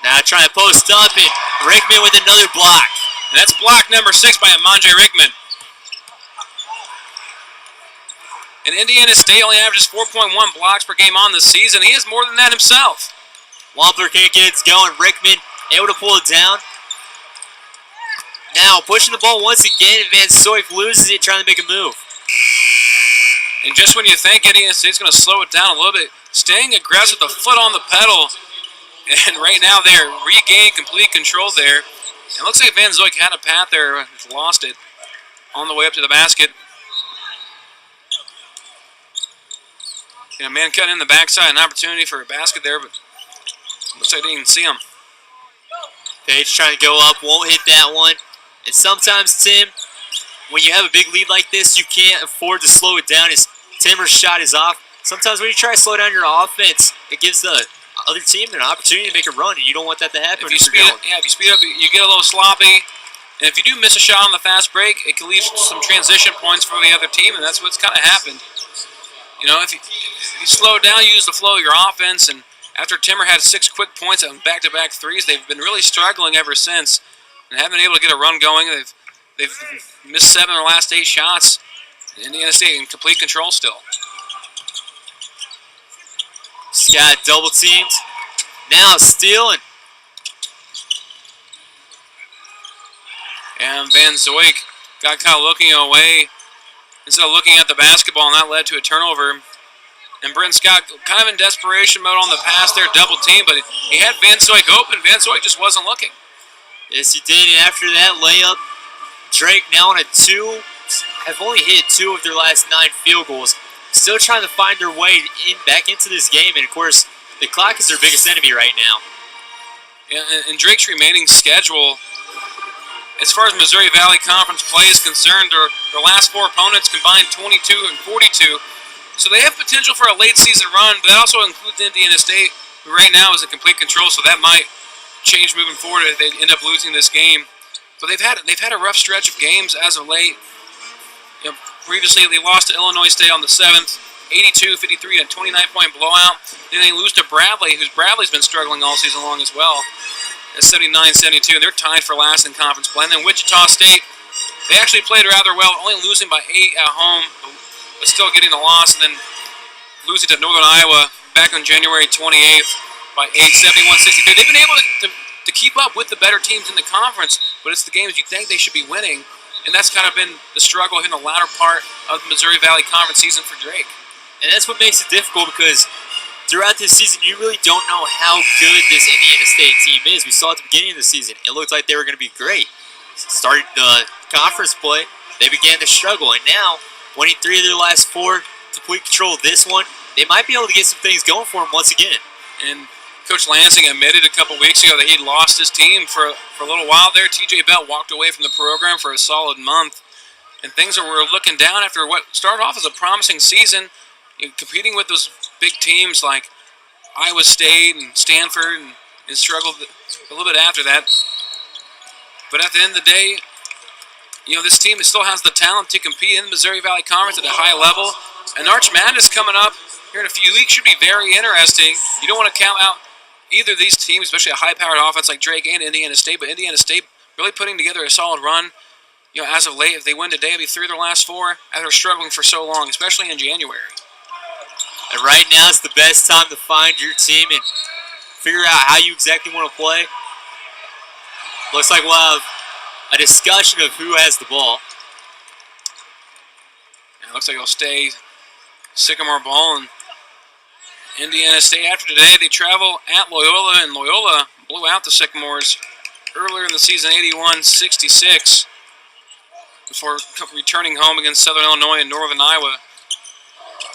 Now trying to post up, and Rickman with another block. And that's block number 6 by Amandre Rickman. And Indiana State only averages 4.1 blocks per game on this season. He has more than that himself. Wampler can't get it going. Rickman able to pull it down. Now pushing the ball once again, and Van Soik loses it, trying to make a move. And just when you think Indiana State's going to slow it down a little bit, staying aggressive, the foot on the pedal, and right now they're regaining complete control there. And it looks like Van Zoik had a path there, lost it on the way up to the basket. And a man cutting in the backside, an opportunity for a basket there, but looks like they didn't even see him. Page trying to go up, won't hit that one. And sometimes, Tim, when you have a big lead like this, you can't afford to slow it down. As Timmer's shot is off. Sometimes when you try to slow down your offense, it gives the other team an opportunity to make a run, and you don't want that to happen. If you speed up, you get a little sloppy. And if you do miss a shot on the fast break, it can leave some transition points for the other team, and that's what's kind of happened. You know, if you slow down, you use the flow of your offense, and after Timmer had 6 quick points on back-to-back threes, they've been really struggling ever since and haven't been able to get a run going. They've missed 7 of their last 8 shots. Indiana State in complete control still. Scott double teamed. Now stealing. And Van Zoik got kind of looking away instead of looking at the basketball, and that led to a turnover. And Brent Scott kind of in desperation mode on the pass there, double team, but he had Van Zoik open. Van Zoik just wasn't looking. Yes, he did, and after that layup, Drake now on a 2, have only hit 2 of their last 9 field goals. Still trying to find their way back into this game, and of course, the clock is their biggest enemy right now. Yeah, and Drake's remaining schedule, as far as Missouri Valley Conference play is concerned, their last 4 opponents combined 22 and 42. So they have potential for a late season run, but that also includes Indiana State, who right now is in complete control, so that might change moving forward if they end up losing this game. But they've had a rough stretch of games as of late. You know, previously they lost to Illinois State on the 7th, 82-53, a 29-point blowout. Then they lose to Bradley, Bradley's been struggling all season long as well, at 79-72, and they're tied for last in conference play. And then Wichita State, they actually played rather well, only losing by 8 at home, but still getting the loss, and then losing to Northern Iowa back on January 28th by 8, 71-63. They've been able to keep up with the better teams in the conference, but it's the games you think they should be winning, and that's kind of been the struggle in the latter part of the Missouri Valley Conference season for Drake. And that's what makes it difficult, because throughout this season, you really don't know how good this Indiana State team is. We saw at the beginning of the season, it looked like they were going to be great. Started the conference play, they began to struggle, and now, winning 3 of their last 4, complete control of this one, they might be able to get some things going for them once again. And Coach Lansing admitted a couple weeks ago that he'd lost his team for a little while there. TJ Bell walked away from the program for a solid month, and things were looking down after what started off as a promising season, competing with those big teams like Iowa State and Stanford, and struggled a little bit after that. But at the end of the day, this team still has the talent to compete in the Missouri Valley Conference at a high level. And Arch Madness coming up here in a few weeks should be very interesting. You don't want to count out either of these teams, especially a high-powered offense like Drake and Indiana State. But Indiana State really putting together a solid run. As of late, if they win today, it'll be 3 of their last 4 after struggling for so long, especially in January. And right now, it's the best time to find your team and figure out how you exactly want to play. Looks like we'll have a discussion of who has the ball. And it looks like it'll stay Sycamore ball. And Indiana State, after today, they travel at Loyola, and Loyola blew out the Sycamores earlier in the season, 81-66. Before returning home against Southern Illinois and Northern Iowa.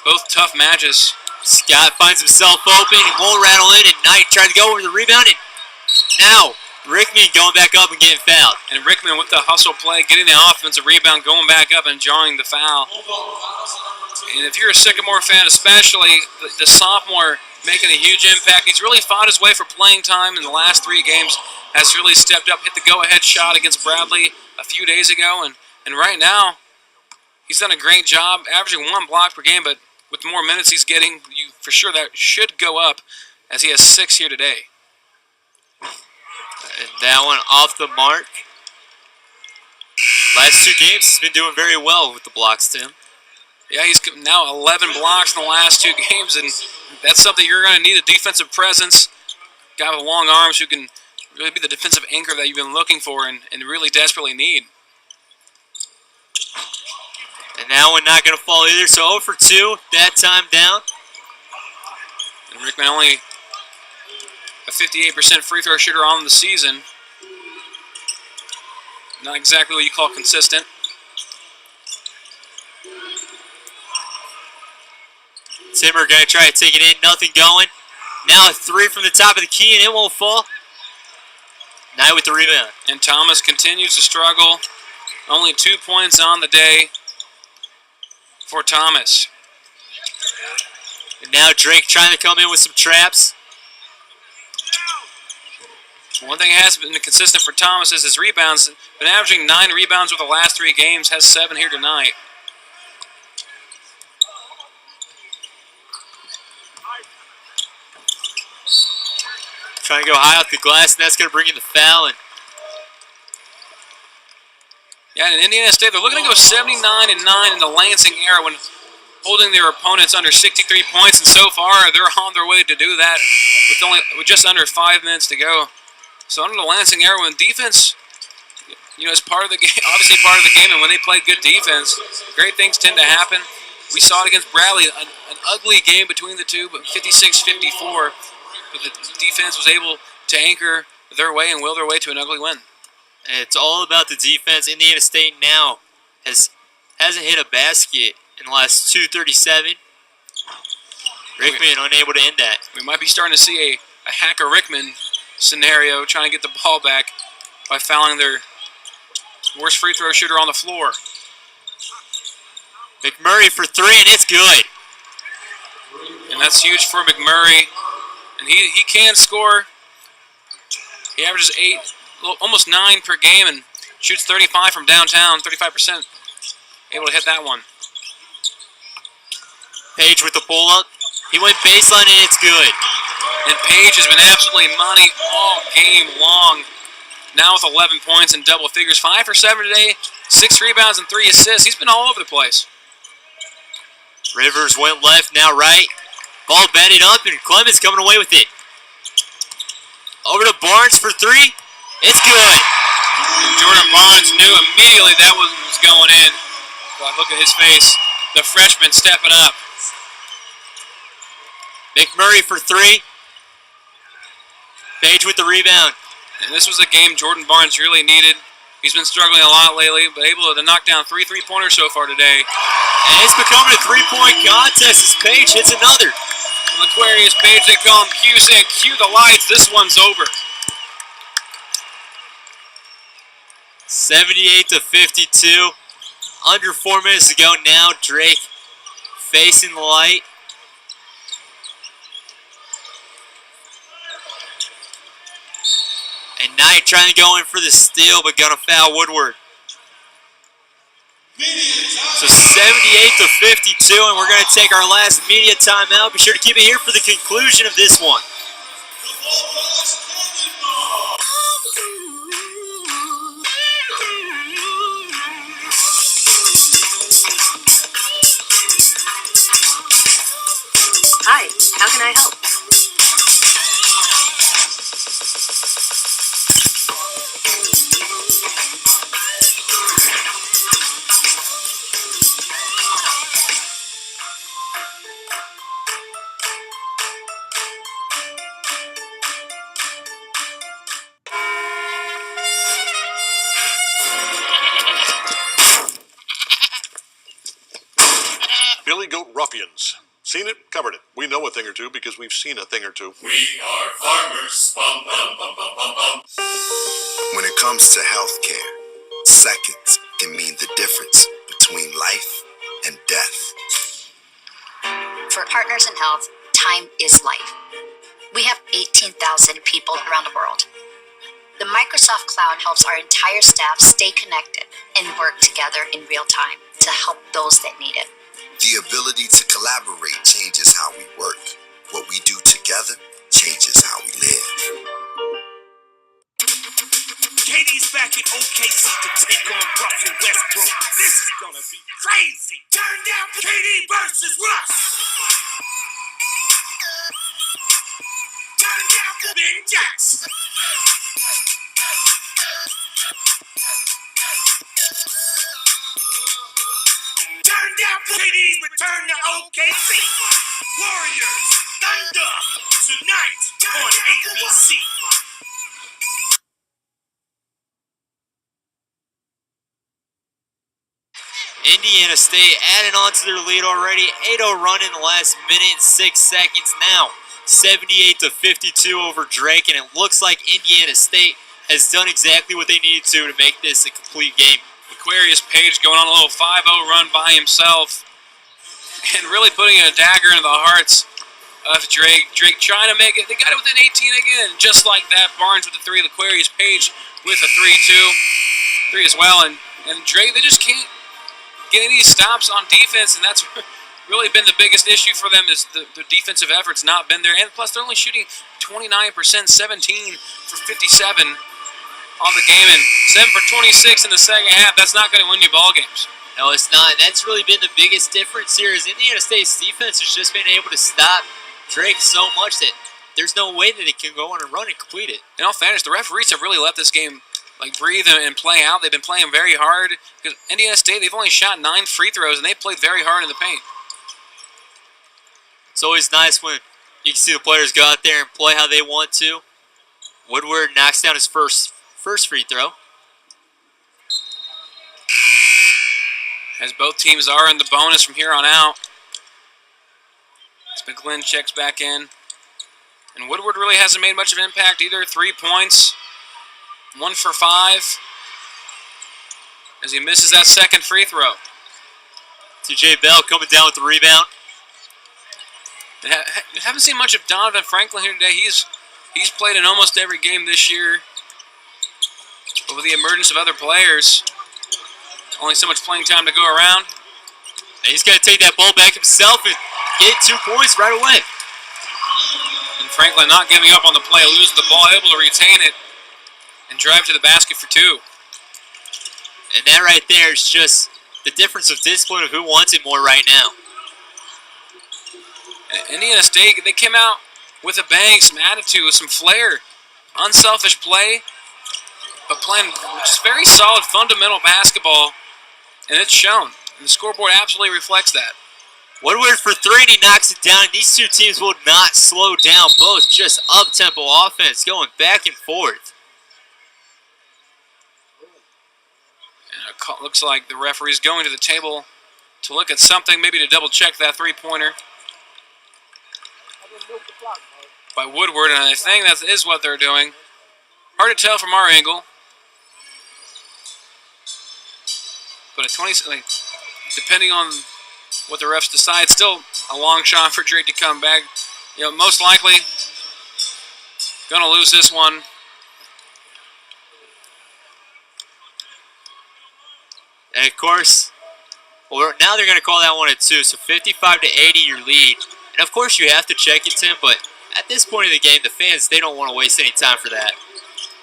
Both tough matches. Scott finds himself open and won't rattle in, and Knight tried to go over the rebound, and now Rickman going back up and getting fouled. And Rickman with the hustle play, getting the offensive rebound, going back up and drawing the foul. And if you're a Sycamore fan especially, the sophomore making a huge impact. He's really fought his way for playing time in the last 3 games, has really stepped up, hit the go-ahead shot against Bradley a few days ago, and right now, he's done a great job, averaging 1 block per game, but with the more minutes he's getting, for sure that should go up as he has 6 here today. And that one off the mark. Last 2 games, he's been doing very well with the blocks, Tim. Yeah, he's now 11 blocks in the last 2 games, and that's something you're going to need, a defensive presence, guy with long arms who can really be the defensive anchor that you've been looking for and really desperately need. And that one not going to fall either, so 0 for 2, that time down. And Rickman only a 58% free throw shooter on the season. Not exactly what you call consistent. Timmer going to try to take it in, nothing going. Now a 3 from the top of the key, and it won't fall. Knight with the rebound. And Thomas continues to struggle. Only 2 points on the day for Thomas. And now Drake trying to come in with some traps. One thing that has been consistent for Thomas is his rebounds. Been averaging 9 rebounds over the last 3 games, has 7 here tonight. Trying to go high off the glass, and that's going to bring in the foul. And yeah, in Indiana State, they're looking to go 79-9 in the Lansing era when holding their opponents under 63 points, and so far they're on their way to do that with just under 5 minutes to go. So under the Lansing era, when defense, is part of the game, obviously part of the game, and when they play good defense, great things tend to happen. We saw it against Bradley, an ugly game between the two, but 56-54. But the defense was able to anchor their way and will their way to an ugly win. And it's all about the defense. Indiana State now hasn't hit a basket in the last 2:37. Rickman unable to end that. We might be starting to see a Hacker Rickman scenario, trying to get the ball back by fouling their worst free throw shooter on the floor. McMurray for 3, and it's good. And that's huge for McMurray. And he can score. He averages 8, almost 9 per game, and shoots 35 from downtown, 35%. Able to hit that one. Page with the pull-up. He went baseline, and it's good. And Page has been absolutely money all game long. Now with 11 points and double figures. 5 for 7 today, 6 rebounds and 3 assists. He's been all over the place. Rivers went left, now right. Ball batted up, and Clemons coming away with it. Over to Barnes for 3. It's good. Jordan Barnes knew immediately that was going in. Well, look at his face. The freshman stepping up. McMurray for 3. Page with the rebound. And this was a game Jordan Barnes really needed. He's been struggling a lot lately, but able to knock down 3 3-pointers so far today. And it's becoming a 3-point contest as Page hits another. Aquarius Page, they call him Q, saying cue the lights, this one's over. 78-52. Under 4 minutes to go now. Drake facing the light. And Knight trying to go in for the steal, but gonna foul Woodward. So 78-52, and we're going to take our last media timeout. Be sure to keep it here for the conclusion of this one. Hi, how can I help? Billy Goat Ruffians. Seen it, covered it. We know a thing or two because we've seen a thing or two. We are farmers. Bum, bum, bum, bum, bum, bum. When it comes to healthcare, seconds can mean the difference between life and death. For Partners in Health, time is life. We have 18,000 people around the world. The Microsoft Cloud helps our entire staff stay connected and work together in real time to help those that need it. The ability to collaborate changes how we work. What we do together changes how we live. KD's back in OKC to take on Russell Westbrook. This is gonna be crazy. Turn down KD versus Russ. Turn down for Big Jackson. Turn down for KD's return to OKC. Warriors, Thunder, tonight on ABC. Indiana State added on to their lead already. 8-0 run in the last minute and 6 seconds now. 78-52 over Drake, and it looks like Indiana State has done exactly what they needed to make this a complete game. Aquarius Page going on a little 5-0 run by himself and really putting a dagger into the hearts of Drake. Drake trying to make it. They got it within 18 again. Just like that, Barnes with the 3, Aquarius Page with a 3-2. 3 as well, and Drake, they just can't get any stops on defense, and that's really been the biggest issue for them is the defensive effort's not been there. And plus, they're only shooting 29%, 17 for 57 on the game, and 7 for 26 in the second half. That's not going to win you ball games. No, it's not. That's really been the biggest difference here is Indiana State's defense has just been able to stop Drake so much that there's no way that they can go on and run and complete it. In all fairness, the referees have really let this game breathe and play out. They've been playing very hard because Indiana State, they've only shot 9 free throws, and they played very hard in the paint. It's always nice when you can see the players go out there and play how they want to. Woodward knocks down his first free throw. As both teams are in the bonus from here on out. As McGlynn checks back in. And Woodward really hasn't made much of an impact either. 3 points. 1 for 5. As he misses that second free throw. TJ Bell coming down with the rebound. Haven't seen much of Donovan Franklin here today. He's played in almost every game this year. But with the emergence of other players, only so much playing time to go around. And he's got to take that ball back himself and get 2 points right away. And Franklin not giving up on the play, loses the ball, able to retain it and drive to the basket for 2. And that right there is just the difference of discipline of who wants it more right now. Indiana State, they came out with a bang, some attitude, with some flair. Unselfish play, but playing just very solid fundamental basketball, and it's shown. And the scoreboard absolutely reflects that. Woodward for 3, and he knocks it down. These two teams will not slow down. Both just up-tempo offense going back and forth. And it looks like the referee's going to the table to look at something, maybe to double-check that three-pointer by Woodward, and I think that is what they're doing. Hard to tell from our angle. But at 20, depending on what the refs decide, still a long shot for Drake to come back. Most likely going to lose this one. And of course, Well, now they're going to call that one at 2, so 55 to 80 your lead. And of course you have to check it, Tim, but at this point in the game, the fans, they don't want to waste any time for that.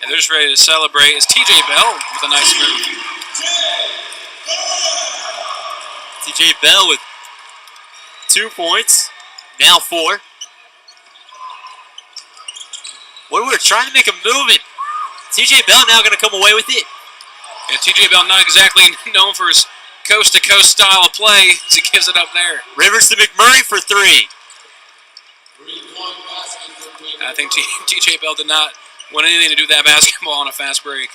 And they're just ready to celebrate. It's TJ Bell with a nice move. TJ Bell with 2 points, now 4. Woodward trying to make a move, and TJ Bell now going to come away with it. Yeah, TJ Bell not exactly known for his coast-to-coast style of play as he gives it up there. Rivers to McMurray for 3. I think TJ Bell did not want anything to do with that basketball on a fast break.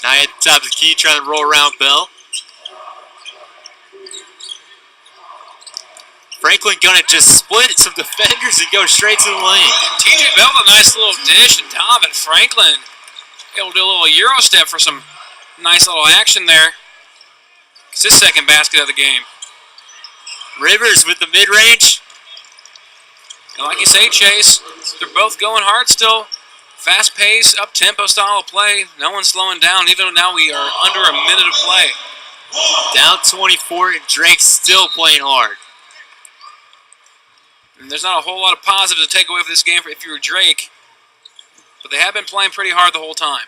Now at the top of the key, trying to roll around Bell. Franklin gonna just split some defenders and go straight to the lane. And TJ Bell with a nice little dish and Tom and Franklin able to do a little Euro step for some nice little action there. It's his second basket of the game. Rivers with the mid-range. And like you say, Chase, they're both going hard still. Fast pace, up-tempo style of play. No one's slowing down, even though now we are under a minute of play. Down 24, and Drake's still playing hard. And there's not a whole lot of positives to take away from this game if you were Drake. But they have been playing pretty hard the whole time.